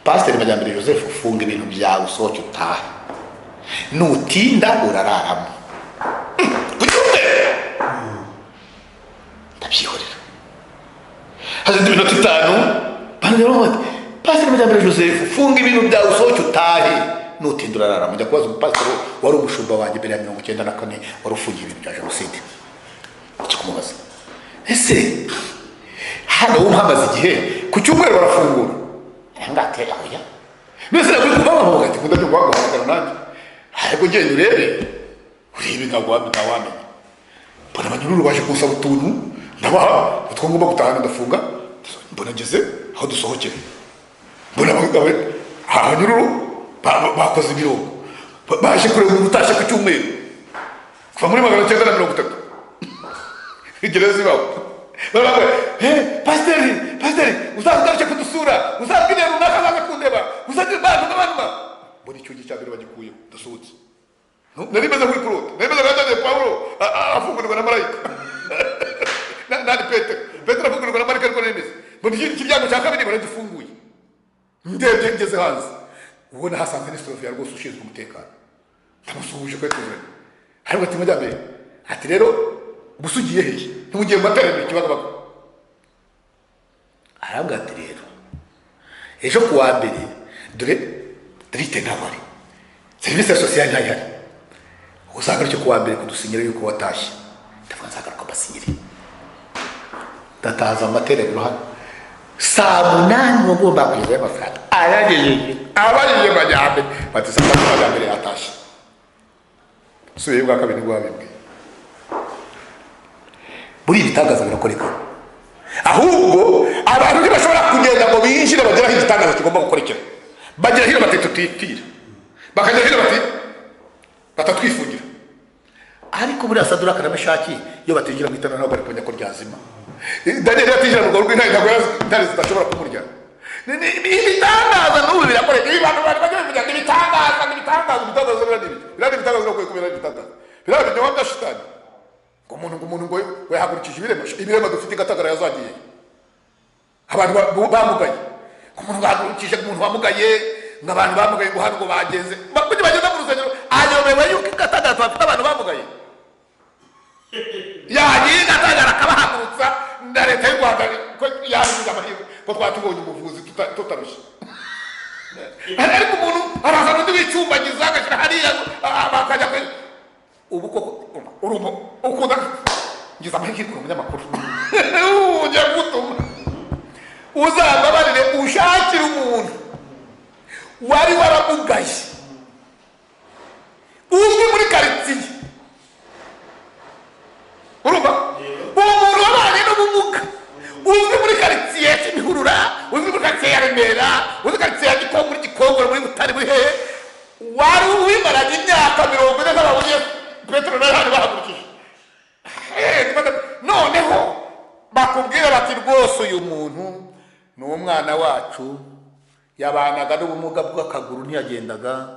Pasteur Majyambere Joseph, ufunga ibintu byawe usohoke utahe, nutinda urararamo. Ndabyihorera. Haje iminota 5 banero Pasteur Majyambere Joseph, ufunga ibintu byawe usohoke utahe, nutinda urararamo. Njya kubaza umupasiteri wari umushumba wanjye mbere ya 1994 wari ufungiye ibintu bya jenoside. Kumubaza ese hano umuhamaze igihe ku cyumweru barafungura ngatera oya mbese nabwo kubaba mu gati kunda byo guhagarara nanjye ariko genda urebe ntawamenya. Mbona abanyururu baje kunsaba utuntu ndabaha utwo ngomba gutahana ndafunga. Mbona ngeze aho dusohokera, mbona abanyururu bakoze imirongo baje kureba umuntu utashe ku cyumweru kuva muri 1930 igereza ibaho. Baravuga pasiteri uzagarutse kudusura, uzabwire runaka azaza kundeba, uzagire bantu. Mbona icyo gihe cyambere bagikuyeho ndasohotse. Nari meze kwikurota, nari meze nka Paulo afungurirwa na marayika. Nani Petero afungurirwa na marayika ariko nemeze. Mbona ikiryango cya kabiri baragifunguye. Ndebye ngeze hanze, ubona hasanze n'Istrofiya rwose ushinzwe umutekano. Ndamusuhuje kwetuzanye. Ariko ati Majyambere, ati rero busugiye hehe ntugiye materano kibagabaga. Arambwa ati rero ejo kuwa mbere dore drite ntabari service sociale ntayari, uzagaruke kuwa mbere kudusinyira yuko watashye. Ndavuga nzagaruka basinyire. Ndataza amaterano hano saa 8 ngomba kwiza amafaranga aragejeje abariye Majyambere bati sasa Majyambere yatashye. Suye bwa kabiri gwabibwe muri ibitangaza birakoreka, ahubwo abantu ntibashobora kugenda ngo binjire bageraho igitangaza kigomba gukorekera. Bagera hino bati tutitira, bakajya hino bati batatwifungira. Ariko muri Asadura Karamashaki iyo batinjira mu itano ntabwo bari kumenya ko ryazima. Daniel yatinjira mu rwego rw'intare ntabwo intare zidashobora kumurya. Ibitangaza n'ubu birakoreka. Abantu bari bagiye kugira ngo ibitangaza birabiri no kumera ibitangaza birabiri byo wabya shitani. Umuntu ngo yahagurukije ibirema dufite Gatagara yazagiye abantu bamugaye. Umuntu bahagurukije umuntu wamugaye n'abantu bamugaye ngo hano ngo bageze bakujye bageze mu rusengero ayobewe yuko Gatagara bafite abantu bamugaye. Yagiye Gatagara kabahagurutsa na leta y'u Rwanda ko yahize amahirwe ko twatubonye umuvuzi tutarushye. Ariko umuntu araza n'undi w'icyumbagiza agashyira hariya bakajya ubu koko urumo ukunda ngize amahirwe mu munyamakuru ujya gutuma uzababarire ushakira umuntu wari waramugaye uzwi muri karitsiye. Urumva umuntu wabanye n'ubumuga uzwi muri karitsiye Kimihurura, uzwi muri karitsiye ya Remera, uzwi karitsiye ya Gikongoro, muri Gikongoro, muri Butare, muri hehe, wari uwimaranye imyaka 40 n'ababonye Petero nawe hano bahagurukije. Noneho bakubwira bati rwose uyu muntu ni umwana wacu, yabanaga n'ubumuga bw'akaguru ntiyagendaga,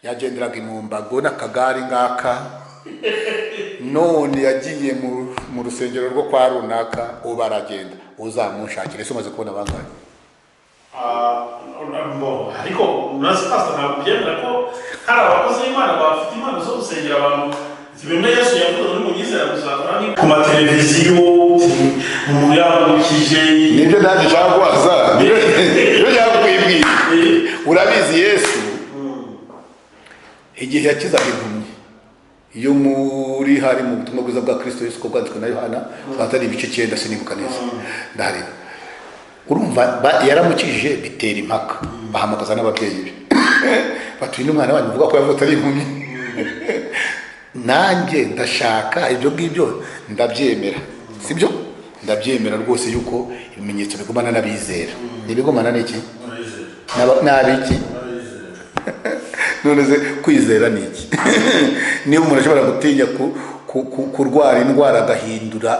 yagenderaga imumbago n'akagari ngaka, none yagiye mu rusengero rwo kwa runaka ubu aragenda, uzamushakire. Se umaze kubona bangahe? ariko urazi pastor ntabwo byemera ko hari abakozi b'Imana bafite impano zo gusengera abantu bimwe Yesu yavuze muri mu yizera gusakura ku mateleviziyo umuntu yabukije nibyo nanjye nshaka kubaza nibyo yakwibwira urabizi Yesu igihe yakizaga impumyi iyo muri hari mu butumwa bwiza bwa Kristo Yesu ko bwanditswe na Yohana batari ibice 9 sinibuka neza ndahari urumva yaramukije bitera impaka bahamagaza n'ababyeyi be batuye n'umwana wanyu uvuga ko yavuga ari impumyi nanjye ndashaka ibyo ngibyo ndabyemera sibyo ndabyemera rwose yuko ibimenyetso bigumana n'abizera nibigumana n'iki n'abiki none se kwizera ni iki niba umuntu ashobora gutinya kurwara indwara agahindura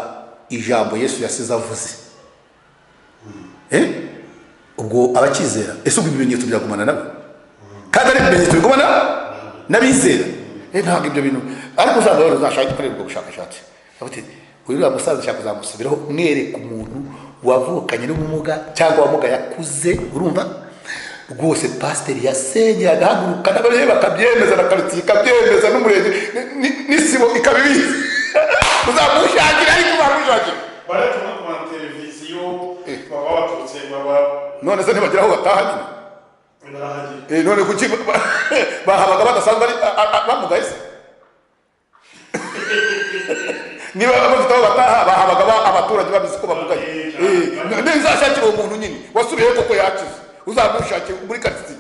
ijambo Yesu yasize avuze ubwo abakizera ese ubwo ibimenyetso byagumana nabo kandi ari ibimenyetso bigumana n'abizera ntabwo ibyo bintu ariko usanga rero uzashaka gukora ubwo bushakashatsi avuga uriya musaza ashaka kuzamusubiraho mwereka umuntu wavukanye n'ubumuga cyangwa wamuga yakuze urumva rwose pasiteri yasenye agahaguruka n'ababyeyi bakabyemeza na karitsiye ikabyemeza n'umurenge n'isibo ikabibizi uzamushakira ariko uzamushakira baratuma ku mateleviziyo baba baturutse baba none se ntibagera aho bataha nyine none kuki bahabaga badasanzwe bamugaye se niba bafite aho bataha bahabaga abaturage babizi ko bamugaye nzashakira uwo muntu nyine wasubiyeho koko yakize uzamushakira muri karitsiye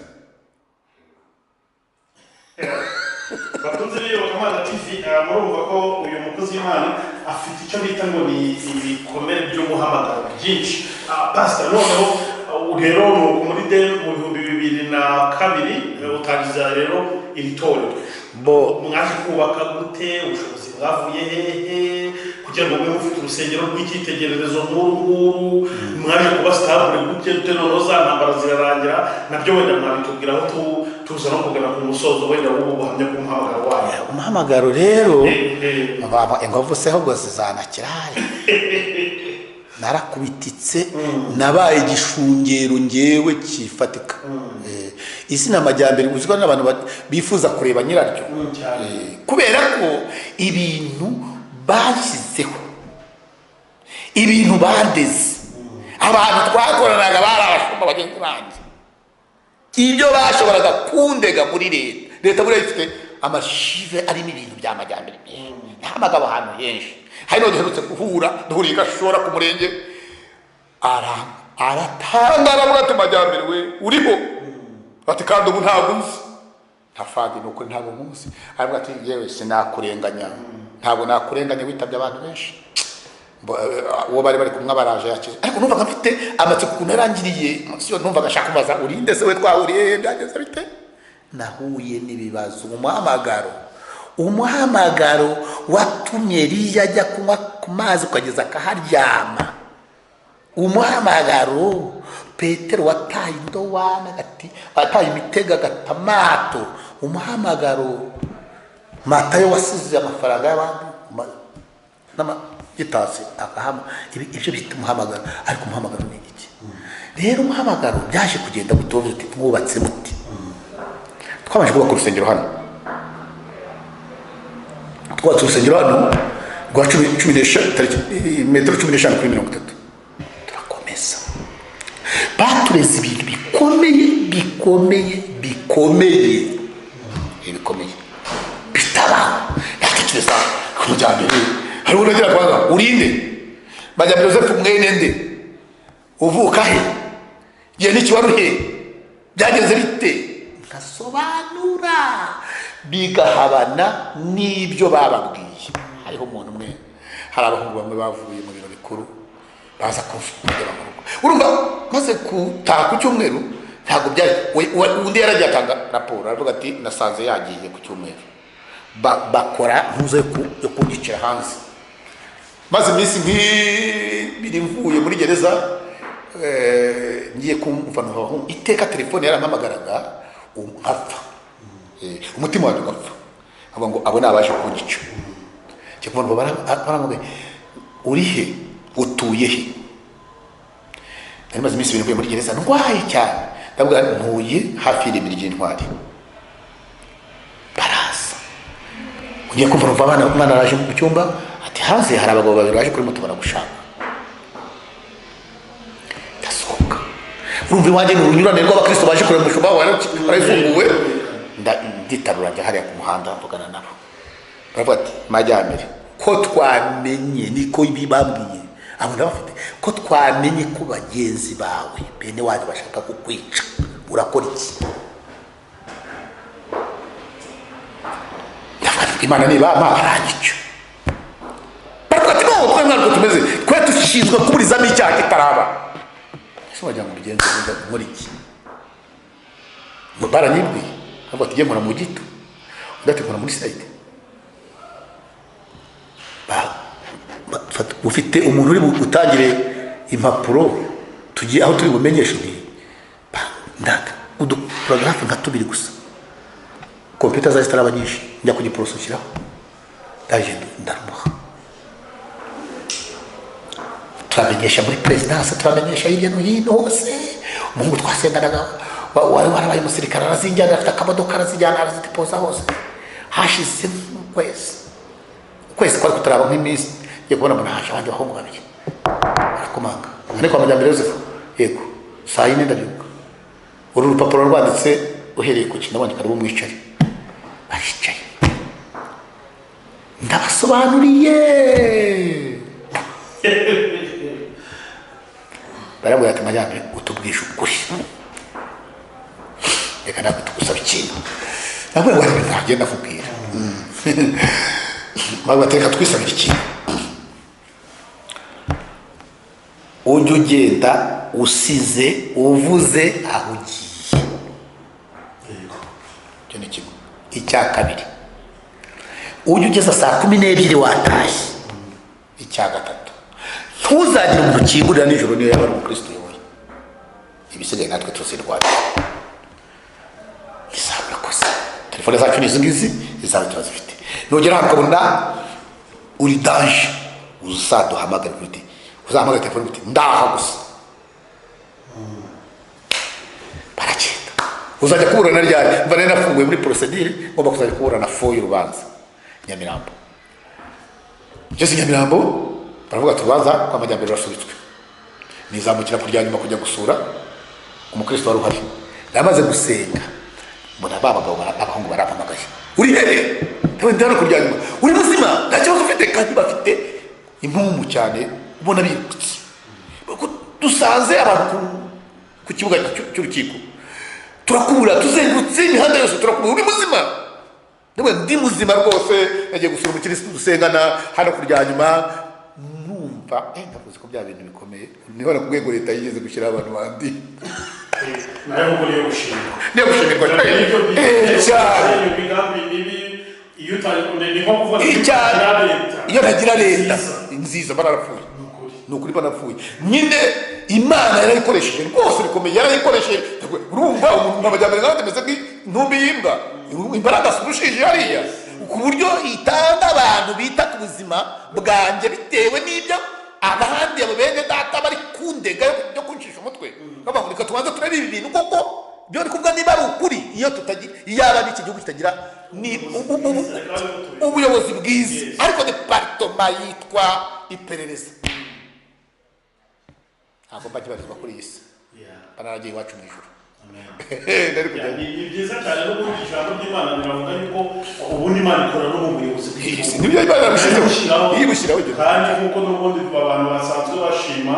batunze rero Kamana TV murumva ko uyu mukozi w'Imana afite icyo bita ngo ni ibikomere by'umuhamagaro byinshi pastor noneho rero muri mu 2002 utangiza rero iri torero mwaje kubaka gute ubushobozi bwavuye hehe kugira ngo mwe mufite urusengero rw'icyitegererezo nk'uru mwaje kuba stable gute noneho za ntambara zirarangira nabyo wenda mwabitubwiraho tuza no kugana ku musozo wenda w'ubu buhamya bw'umuhamagaro wayo umuhamagaro rero ingovu se ahubwo zizanakirare narakubititse nabaye igishungero ngewe kifatika isi n'amajyambere uziko n'abantu bifuza kureba nyiraryo kubera ko ibintu bashyizeho ibintu bandeze abantu twakoranaga barabashumba bagenzi banjye ibyo bashoboraga kundega muri leta buriya ifite amashive arimo ibintu by'amajyambere ntamagabo ahantu henshi hari no duherutse duhuriye gashora ku murenge aratanga aravuga ati majyambere we uriho ati kandi ubu ntabwo nzi ntafandi nuko ntabwo nkuzi aravuga ati yewe sinakurenganya ntabwo nakurenganya witabye abantu benshi uwo bari kumwe baraje yakize ariko numvaga mfite amatsiko ukuntu yarangiriye siyo numvaga ashaka kubaza urinde se we twahuriye byageze bite nahuye n'ibibazo umuhamagaro watumye Eliya ajya kunywa ku mazi ukageza akaharyama umuhamagaro Petero wataye indowana wataye imitego agatamato umuhamagaro Matayo wasize amafaranga y'abantu gitasi akahama ibyo bita umuhamagaro ariko umuhamagaro ni iki rero umuhamagaro byaje kugenda gutoza uti mwubatse muti twabanje kubaka urusengero hano twatse urusengero hano rwa 10 metero 15 kuri 30 turakomeza batureze ibintu bikomeye bitaba yakiceza kumujyambere hari unagira kwaga urinde bajya Joseph mwene nde uvuka he ye niki waruhe byageze bite ngasobanura bigahabana n'ibyo bababwiye hariho umuntu umwe hari abahungu bamwe bavuye mu biro bikuru baza kuvugera mu rugo urumva maze kutaha ku cyumweru ntabwo byari undi yaragiye atanga raporo aravuga ati nasanze yagiye ku cyumweru bakora ntuzo yo kunyicira hanze maze iminsi nk'ibiri mvuye muri gereza ngiye kumva no iteka telefone yarampamagaraga nkapfa umutima wanjye ugapfa abo ngo abo nabaje kunyica cyo kubona baramuge uri he utuye he nari maze iminsi ibiri muri gereza ndwaye cyane, ndavuga ntuye hafi y'irembo ry'Intwari. Baraza ugiye kumva umwana araje mu cyumba ati hanze hari abagabo babiri baje kuri moto baragushaka. Ndasohoka, urumva iwanjye ni urunyurane rw'abakristo baje kureba umushumba wawe arayifunguwe. Nditarura njya hariya ku muhanda mvugana nabo, baravuga ati Majyambere, ko twamenye niko bibambwiye abo ndabafite, ko twamenye ko bagenzi bawe bene wanyu bashaka kukwica, urakora iki? Imana niba arangica baravuga ati no twe mwariko tumeze twe dushinzwe kuburizamo icyaha kitaraba. Ese wagira ngo bigenze muri iki? Baranyibwiye ntabwo tugiye nkora mu gito udategura muri site. Ufite umuntu uri gutangire impapuro tugiye aho turi bumenyeshe ndaka uduparagrafe nka 2 gusa, kompiyuta zaje taraba nyinshi njya kugiporosokiraho ndaje ndarumuha. Turamenyesha muri presidence, turamenyesha hirya no hino hose. Umuhungu twasenganaga wari warabaye umusirikare arazinjyana, afite akamodoka arazijyana arazipoza hose. Hashize ukwezi kwari kutaraba nk'iminsi yo kubona mbona haje abandi bahungu babiri arakomanga, ariko Amajyambere Yozefu yego saa yine ndabyuka, uru rupapuro rwanditse uhereye ku kintu abandi kari bumwicare. Baricaye ndabasobanuriye barabwira ati Majyambere utubwisha ukuri, reka ntabwo tugusaba ikintu. Nabwo ngo ntagenda kubwira bagateka twisabira ikintu, ujye ugenda usize uvuze aho ugiye. Icyo ni kimwe. Icya kabiri, ujye ugeza saa 12 watashye. Icya gatatu, ntuzagire umuntu ukingurira nijoro niyo yaba ari umukristo yowe. Ibisigaye natwe tuzirwanya. Isabwa kosa telefone zacu nizo ngizi izaba tuzifite. Nugera hakabona uri daje uzaduhamagara uti uzahamagara telefone uti ndaha gusa. Baragenda uzajya kuburana ryari mva nari nafunguye muri procedure ngomba kuzajya kuburana fo y'urubanza Nyamirambo. Jesse Nyamirambo baravuga tubanza kwa Amajyambere rasubitswe, nizamukira kurya nyuma kujya gusura umukristo wari uhari. Namaze gusenga mbona babagabo abahungu barampamagaye, uri hehe? Ndabona kurya nyuma, uri muzima nta kibazo ufite? Kandi bafite impumu cyane ubona birutse. Dusanze abantu ku kibuga cy'urukiko turakubura, tuzengurutse imihanda yose turakubura, uri muzima? Ndabona ndi muzima rwose, nagiye gusura umukristo dusengana hano kurya nyuma. Numva ndavuze ko bya bintu bikomeye, niho nakubwego leta yigeze gushyira abantu bandi nayo muri yo gushimira niyo gushimirwa cyane iyo utari ni nko kuvuga iyo ntagira leta nziza barapfuye. Nukuri banapfuye nyine. Imana yarayikoresheje rwose bikomeye, yarayikoresheje. Urumva umuntu Amajyambere nawe temeze nk'intumbi y'imbwa, imbaraga zirushije hariya ku buryo itanga abantu bita ku buzima bwanjye bitewe n'ibyo abandi abo bene data bari kundega yo kuncisha umutwe. Nk'abantu reka tubanze turebe ibi bintu koko byo ndi kuvuga niba ari ukuri. Iyo tutagira iyaba n'iki gihugu kitagira ni ubuyobozi bwiza, ariko departoma yitwa iperereza ntabwo bakibarizwa kuri iyi si. Banaragiye iwacu mu ijuru. Ni byiza cyane no muri ijambo ry'Imana biravuga yuko ubundi Imana ikora no mu buyobozi bw'isi. Nibyo Imana yabishyizeho yibushyiraho igihe. Kandi nk'uko n'ubundi abantu basanzwe bashima,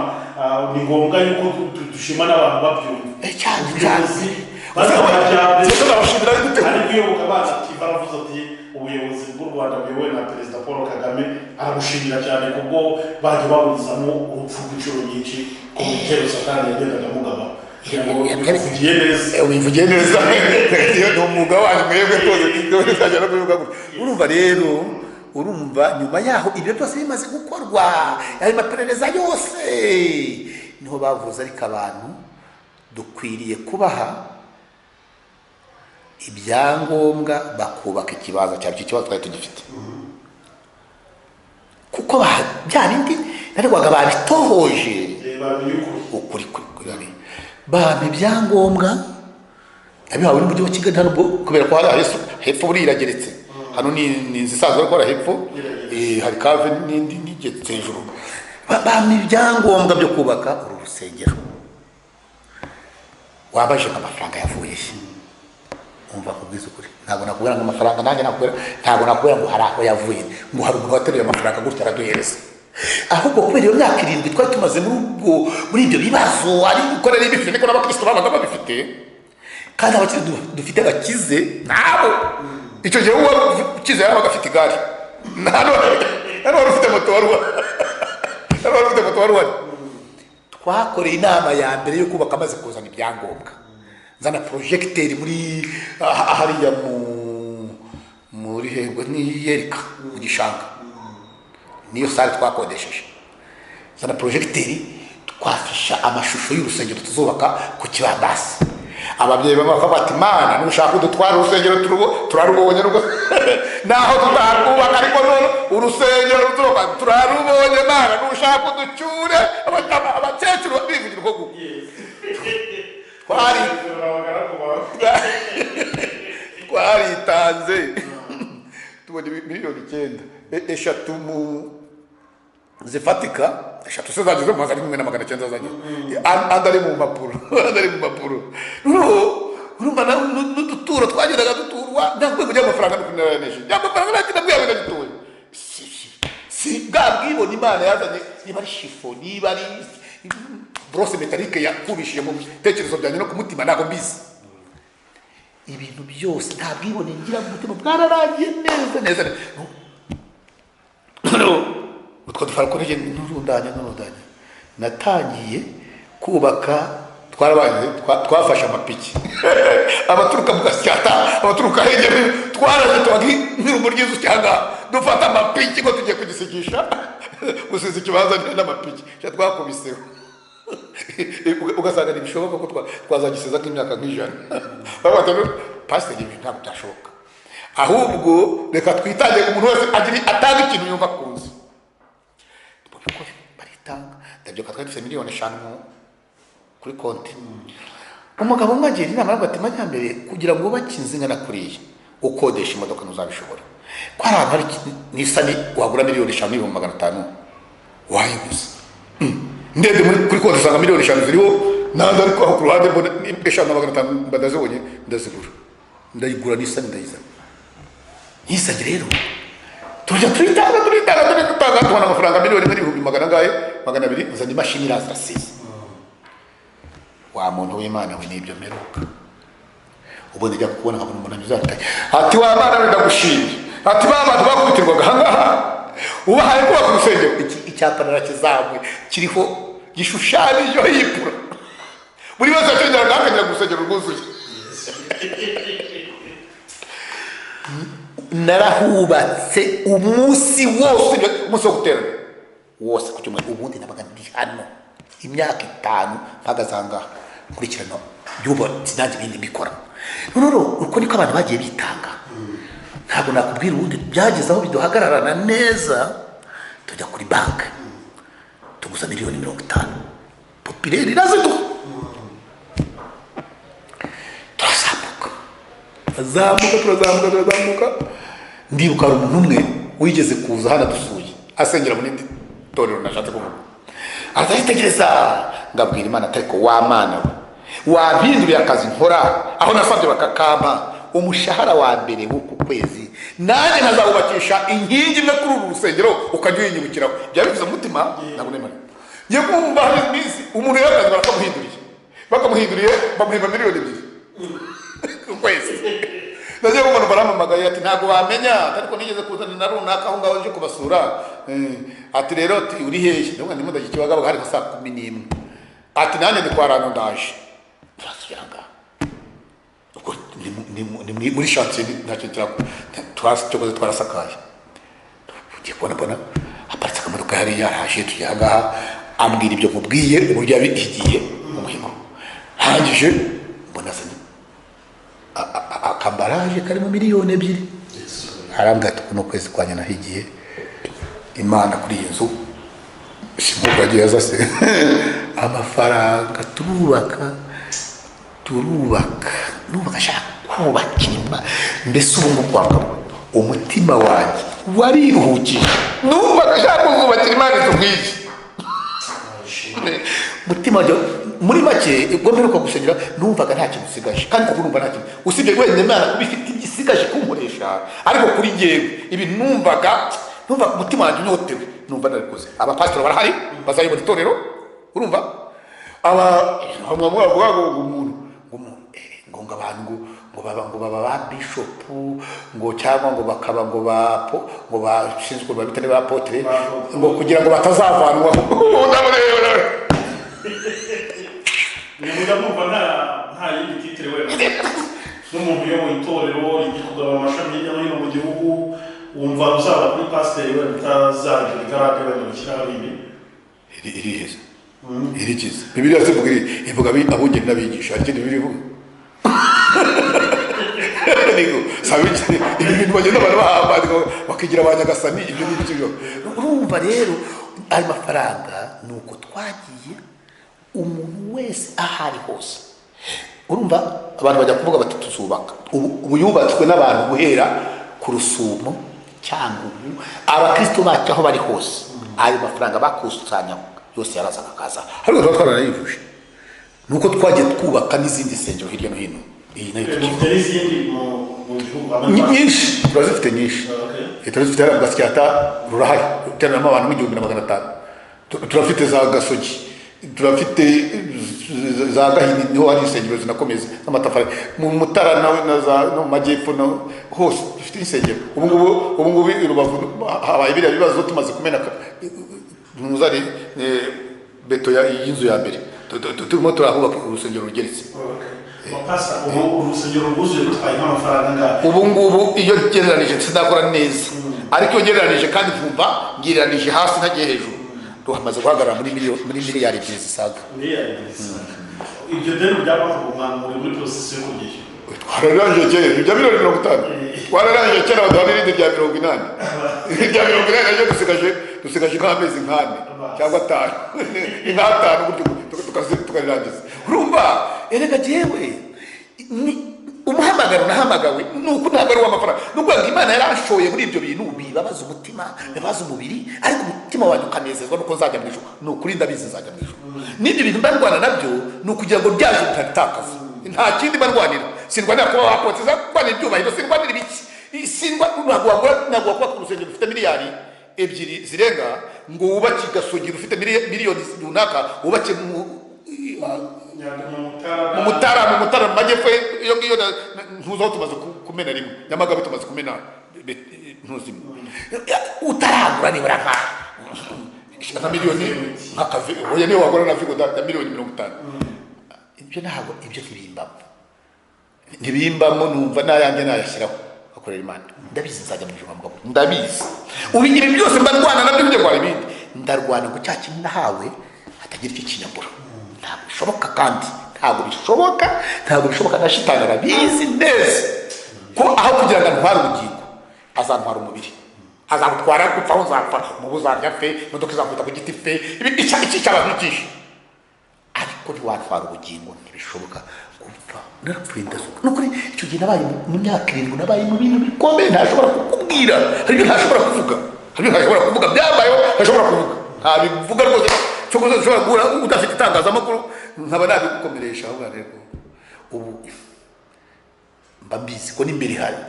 ni ngombwa yuko dushima n'abantu babyumva. Cyane ariko iyo mukabanza ati baravuze ati ubuyobozi bw'u Rwanda buyobowe na Perezida Paul Kagame arabushimira cyane kubwo baje baburizamo urupfu rw'inshuro nyinshi ku bitero Satani yagendaga mugaba. Wivugiye neza ni umwuga wanyu mwebwe rwose uzajya no kubivuga gutya. Urumva rero, urumva nyuma yaho ibyo byose bimaze gukorwa ayo maperereza yose niho bavuze ariko abantu dukwiriye kubaha ibyangombwa bakubaka ikibazo cyabo. Icyo kibazo twari tugifite kuko bya bindi narigwaga babitohoje ukuri bampa ibyangombwa nabihawe n'umujyi wa Kigali hano kubera ko hari hepfo buri irageretse hano ni inzu isanzwe ariko hepfo hari kave n'indi nigetse hejuru bampa ibyangombwa byo kubaka uru rusengero wabaje amafaranga yavuye umva kubwiza ukuri ntabwo nakubwira ngo amafaranga nanjye ntabwo nakubwira ngo hari aho yavuye ngo hari umuntu wateruye amafaranga gutya araduhereza ahubwo kubera iyo myaka 7 twari tumaze muri ibyo bibazo ari gukorera ibifite niko n'abakristo babaga babifite kandi abakiri dufite bakize nabo icyo gihe uwo ukize yabaga afite igare nano wari ufite moto wari twakoreye inama ya mbere yo kubaka amaze kuzana ibyangombwa nzana projecteur muri hariya muri hego ni Yerika mu gishanga niyo sale twakodesheje nzana projecteur twafisha amashusho y'urusengero tuzubaka ku kibambasi ababyeyi baba bati mana nushaka udutwara urusengero turarubonye rugo naho tutarubaka ariko none urusengero ruzoka turarubonye mana nushaka uducyure abakecuru bivugira uko twaritanze tubona miliyoni 9 eshatu zifatika eshatu se zagize mu 1900 zagiye andari mu mapuro urumva n'uduturo twagendaga duturwa ntabwo kujya amafaranga n'ukuneraneje amafaranga nakina bwawe gatoye si bwabwibona imana yazanye niba ari shifo niba ari brosse métallique yakubishije mu tekerezo byanjye no ku mutima ntabwo mbizi ibintu byose ntabwibone ngira mu mutima bwararangiye neza utwo dufarikoreje n'urundanya natangiye kubaka twafashe amapiki abaturuka mu Gasyata abaturuka hegere twaraje tubagi nk'irumbo ry'izu cyangwa dufata amapiki ngo tugiye kugisigisha gusiza ikibanza n'amapiki twakubiseho ugasanga ntibishoboka ko twazagisiza nk'imyaka nk'ijana babatanu pasiteri ibintu ntabwo byashoboka ahubwo reka twitange umuntu wese atanga ikintu yumva akunze baritanga ndabyoka twari dufite miliyoni 5 kuri konti umugabo mwagira inama y'abati majyambere kugira ngo bakinze ingana kuriya ukodesha imodoka ntuzabishobora ko hari ahantu hari nisani wagura miliyoni 5,500 wayiguze ndende kuri konti usanga miliyoni 5 ziriho nanze ariko aho ku ruhande mbona 5,500 badazibonye ndazigura ndayigura nisani ndayizana yisage rero tujya twitanga tubona amafaranga miliyoni 1,200 nzanye imashini irasize wa muntu w'Imana we nibyo meruka ubundi jya kubona nkabona umuntu anyuze ati wa Mana wenda gushimye ati baba bakubitirwaga hangaha ubahaye kuba ku rusengero icyapa narakizamwe kiriho gishushanyo yipura buri wese acyongera ngakagira gusengero rwuzuye narahubatse umunsi wose wo guterana wose ku cyumweru ubundi nabaga ndi hano imyaka 5 mpagazanga kurikirana byuba sinanje bindi bikora none uko niko abantu bagiye bitanga ntabwo nakubwira ubundi byageze aho biduhagararana neza tujya kuri banki tuguza miliyoni 50 popireri razidu turazamuka ndibuka hari umuntu umwe wigeze kuza hano dusuye asengera mu nindi torero nashatse kuvuga azahitegereza ngabwira Imana ariko wa Mana wabinduriye akazi nkora aho nasabye bakakampa umushahara wa mbere w'uku kwezi nanjye nazabubakisha inkingi imwe kuri uru rusengero ukajya uyinyibukiraho byabivuze umutima ntabwo nemera ngiye kumva hari iminsi umuntu yakazi bakamuhinduriye bamuhemba miliyoni 2 ku kwezi nagiye kumva baramamagaye ati ntabwo wamenya ariko nigeze kuzana na runaka aho ngaho nje kubasura ati rero uri hehe ndumva ndimo ndagikibaga hari saa 11 ati nanjye ndikwarano ndaje turashyanga uko ni muri chantier ntacyo twakoze twarasakaye ugiye kubona aparitse akamodoka hariya haje tuyaga ambwira ibyo mubwiye uburyo yabigiye mu muhigo hangije mbona akambaraje karimo miliyoni 2 arambwira ati kuno kwezi kwanya nahigiye Imana kuri iyi nzu simubwagiye azase amafaranga turubaka nubaka ashaka kubaka mbese ubu ngubu kwanga umutima wanjye wariruhukije numvaga ashaka kuzubakira Imana itubwije umutima wanjye muri make ubwo mperuka gusengera numvaga nta kintu usigaje kandi kuko numva nta kintu usibye wenyine Imana kuba ifite igisigaje kunkoresha ariko kuri njyewe ibi numvaga umutima wanjye unyotewe numva narikoze abapasitoro barahari bazayobora itorero urumva umuntu ngo abantu ngo baba ba bishop ngo cyangwa ngo bakaba ngo bashinzwe babitane ba apotre ngo kugira ngo batazavanwaho nimuga numva nta yindi titire wera n'umuntu uyoboye itorero rigikugaba amashami hirya no hino mu gihugu wumva uzaba kuri pasiteri wera utazagira igarade wenda gushyiraho ibi iriheza irikiza Bibiliya ivuga abungeri n'abigisha hari ikindi biriho ibintu bagenda abantu bakigira abanyagasani ibyo ni ibyo urumva rero ayo mafaranga ni uko twagiye umuntu wese ahari hose urumva abantu bajya kuvuga bati tuzubaka ubu yubatswe n'abantu guhera ku Rusumo cyangwa ubu abakristo bacu aho bari hose ayo mafaranga bakusanya yose yarazaga akaza ariko twaranayivuje nuko twagiye twubaka n'izindi nsengero hirya no hino iyi nayo nyinshi turazifite nyinshi turazifite hariya Gasyata rurahari ruteranamo abantu 1500 turafite za Gasogi turafite za Gahini niho hari insengero zinakomeza n'amatafari mu Mutara no mu Majyepfo hose dufite insengero ubu ngubu Rubavu habaye biriya bibazo tumaze kumena ntuzari beto y'inzu ya mbere turimo turahubaka urusengero rugeretse Mapasa urusengero rwuzuye rutwaye nk'amafaranga ubu ngubu iyo gereranije sinakora neza ariko iyo gereranije kandi vumva ngereranije hasi ntagiye hejuru ruhamaze guhagarara muri miliyari 2 zisaga ibyo deni by'abamama muri process yo kugisha twararanje cyane ibyo 50 twararanje cyane abadanirinde rya 80 rya 80 nayo dusigaje nk'amezi nkane cyangwa 5 ingatanu buryo tukarirangiza urumva erega jewe ni umuhamagaro nahamagawe nuko ntabwo ari w'amafaranga nuko Imana yarashoye muri ibyo bintu bibabaza umutima bibabaza umubiri ariko umutima wanjye ukanezezwa nuko nzajya mu ijuru nukuri ndabizi nzajya mu ijuru n'ibyo bintu mbarwana nabyo nukugira ngo byaje bitatakaza nta kindi barwanira sindwanira kuba wapoteza kwanira ibyubahiro sindwanira ibiki ntabwo kuba ku rusengero rufite miliyari 2 zirenga ngo wubake Gasogi rufite miliyoni runaka wubake mu Mutara mu Majyepfo iyo ngiyo ntuzaho tumaze kumena rimwe Nyamagabe tumaze kumena ntuzimwe utaragura nibura nka miliyoni nk'akazi oya niyo wagura na Vigo da miliyoni 50 ibyo ntabwo ibyo ntibimbamo numva nayanjye nayashyiraho akorera Imana ndabizi nzajya mu ijuru mugabo ndabizi ubigira byose mbarwana nabyo byo kwa ibindi ndarwana ngo cya kintu nahawe hatagira icyo kinyambura ntabwo bishoboka kandi ntabwo bishoboka na shitani arabizi neza ko aho kugira ngo ntware ubugingo azantwara umubiri azagutwara gupfa aho uzapfa mu buzarya fe imodoka izakwita ku giti fe iki cy'abantu cyinshi ariko ntiwatwara ubugingo ntibishoboka gupfa narapfuye ndasuka nukuri icyo gihe nabaye mu myaka 7 nabaye mu bintu bikomeye ntashobora kukubwira ariko ntashobora kuvuga byabayeho ntashobora kuvuga ntabivuga rwose cyo ushobora guhura udafite itangazamakuru nkaba nabigukomeresha aho rero ubu mbabizi ko n'imbere hari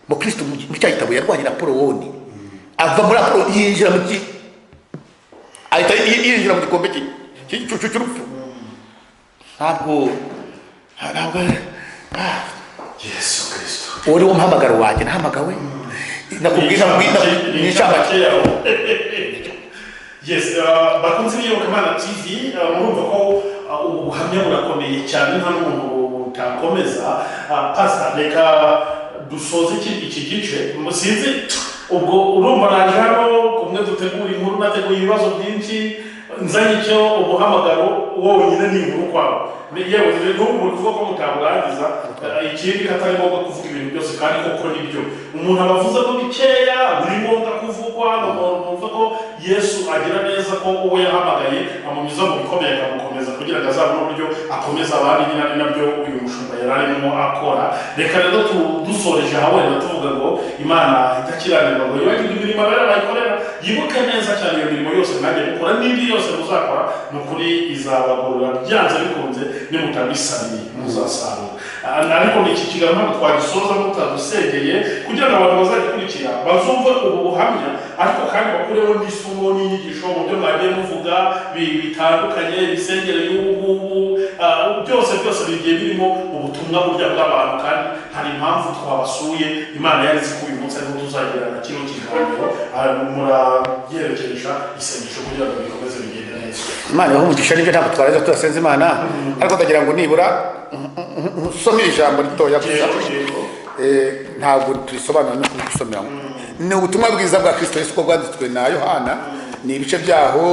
mu Kristo mu cyahitabo yarwanye na Polowoni ava muri Apolo yinjira mu ahita yinjira mu gikombe cy'urupfu ntabwo Yesu Kristo uri wo mpamagaro wanjye nahamagawe nakubwira n'icamake Yes, bakunze Iyobokamana TV murumva ko ubuhamya burakomeye cyane nta n'umuntu utakomeza pastor reka dusoze iki gice musinzi ubwo urumva naje hano kumwe dutegura inkuru nateguye ibibazo byinshi nzanye icyo umuhamagaro wonyine ni inkuru kwawe yewe n'ubu kuvuga ko mutaburangiza ikindi katari ngombwa kuvuga ibintu byose kandi koko nibyo umuntu abavuze ko bikeya buri ngombwa kuvugwa umuntu uvuga ko Yesu agira neza ko uwo yahamagaye amunyuza mu bikomeye akamukomeza kugira ngo azabone uburyo akomeza abandi, nyine ari nabyo uyu mushumba yari arimo akora. Reka rero dusoreje aha wenda tuvuga ngo Imana idakiranirwa ngo yibagirwe imirimo abera bayikorera, yibuke neza cyane iyo mirimo yose mwagiye mukora n'indi yose muzakora, ni ukuri izabagorora byanze bikunze, nimutabisabiye muzasarura. Ariko iki kiganiro ntabwo twagisoza mutadusengeye kugira ngo abantu bazagikurikira bazumve ubu buhamya, ariko kandi bakureho n'isomo n'inyigisho mu byo mwagiye muvuga bitandukanye, ibisengero y'ubu byose bigiye birimo ubutumwa burya bw'abantu, kandi hari impamvu twabasuye. Imana yaretse ko uyu munsi ariho tuzagirana kino kiganiro, murabyerekeresha isengesho kugira ngo bikomeze bigende neza. Imana ibahe umugisha, nibyo ntabwo twareza tudasenze Imana, ariko ndagira ngo nibura usome ijambo ritoya gusa, ntabwo turisobanura no kubisomeramo. Ni ubutumwa bwiza bwa Kristo Yesu ko bwanditswe na Yohana, ni ibice byaho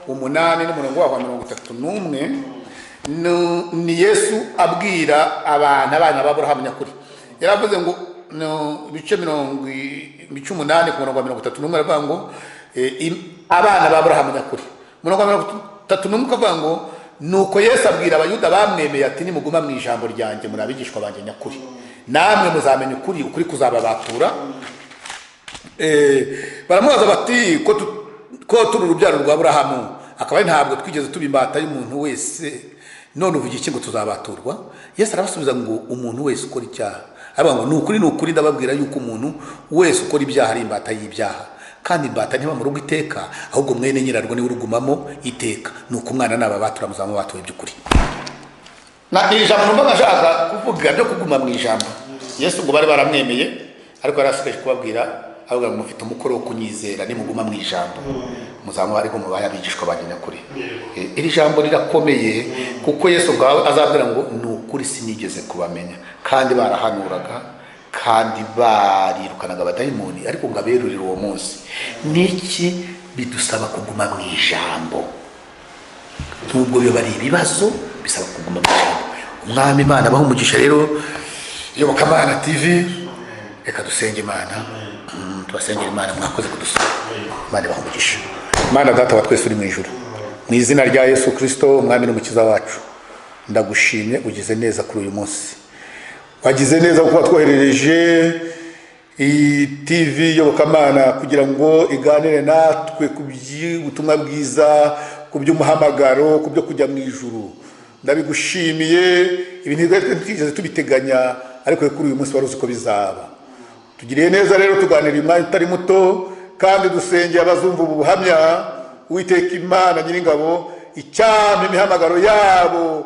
8 n'umurongo waho 31. Ni Yesu abwira abana b'Aburahamu nyakuri. Yaravuze ngo ibice 8 ku murongo wa 31 aravuga ngo abana b'Aburahamu nyakuri. Umurongo wa 31 ukavuga ngo nuko Yesu abwira abayuda bamwemeye ati nimuguma mu ijambo ryanjye muri abigishwa banjye nyakuri, namwe muzamenya ukuri, ukuri kuzababatura. Baramubaza bati ko turi urubyaro rwa Aburahamu, akaba ari ntabwo twigeze tubimbata y'umuntu wese, none uvuga iki ngo tuzabaturwa? Yesu arabasubiza ngo umuntu wese ukora icyaha, aravuga ngo ni ukuri ndababwira yuko umuntu wese ukora ibyaha ari imbata y'ibyaha, kandi imbata ntiba mu rugo iteka, ahubwo mwene nyirarwo niwe urugumamo iteka. Nuko umwana n'ababatura muzaba batuye by'ukuri. Iri jambo numva ngashaka kuvuga byo kuguma mu ijambo. Yesu ngo bari baramwemeye, ariko yarasigaje kubabwira avuga ngo mufite umukoro wo kunyizera, nimuguma mu ijambo muzaba ariko mubaye abigishwa banjye nyakuri. Iri jambo rirakomeye kuko Yesu ngo azabwira ngo ni ukuri sinigeze kubamenya, kandi barahanuraga kandi barirukanaga abadayimoni, ariko ngo aberurire uwo munsi. Niki bidusaba kuguma mu ijambo, nubwo biba ari ibibazo bisaba kuguma mu ijambo. Umwami Imana abaho umugisha. Rero Iyobokamana TV, reka dusenge Imana, tubasengera Imana, mwakoze kudusura. Imana abaho umugisha. Imana Data wa twese uri mu ijuru, mu izina rya Yesu Kristo umwami n'umukiza wacu, ndagushimye ugize neza kuri uyu munsi. Wagize neza kuko watwoherereje iyi TV Iyobokamana kugira ngo iganire natwe ku by'ubutumwa bwiza, ku by'umuhamagaro, ku byo kujya mu ijuru. Ndabigushimiye, ibintu twigeze tubiteganya, ariko kuri uyu munsi wari uzi ko bizaba. Tugiriye neza rero tuganira umwanya utari muto, kandi dusengeye abazumva ubu buhamya. Uwiteka Imana Nyiringabo, icyampa imihamagaro yabo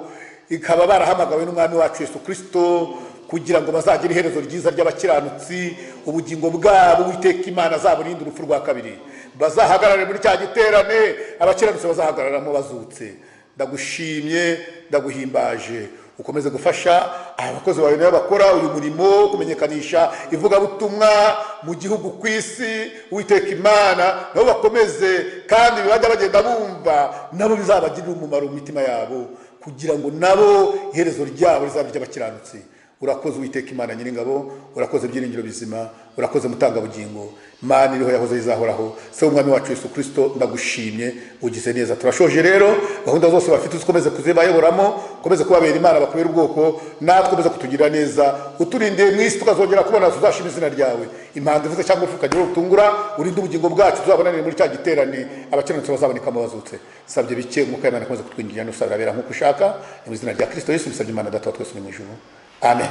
ikaba barahamagawe n'umwami wacu Yesu Kristo, kugira ngo bazagire iherezo ryiza ry'abakiranutsi, ubugingo bwabo Uwiteka Imana azaburinde urupfu rwa kabiri, bazahagarare muri cya giterane abakiranutsi bazahagararamo bazutse. Ndagushimye, ndaguhimbaje, ukomeze gufasha abakozi bawe nabo bakora uyu murimo kumenyekanisha ivugabutumwa mu gihugu ku isi. Uwiteka Imana nabo bakomeze, kandi bibajya bagenda bumva nabo bizabagirira umumaro mu mitima yabo, kugira ngo nabo iherezo ryabo rizabe ry'abakiranutsi. Urakoze Uwiteka Imana Nyiringabo, urakoze byiringiro bizima, urakoze mutanga bugingo. Imana iriho yahoze izahoraho, se umwami wacu Yesu Kristo, ndagushimye ugize neza. Turashoje rero, gahunda zose bafite ukomeze kuzibayoboramo, ukomeze kubabera Imana, bakubera ubwoko, natwe ukomeze kutugira neza, uturindiye mu isi tukazongera kubona tuzashima izina ryawe. Impanda ivuze cyangwa ufukagira utungura, urinde ubugingo bwacu, tuzabonanire muri cya giterane abakiranutsi bazabonekamo bazutse. Sabye bike umwuka Imana akomeze kutwinjira no sarabera nkuko ushaka, mu izina rya Kristo Yesu bisabye Imana Data wa twese uri mu ijuru. Amen.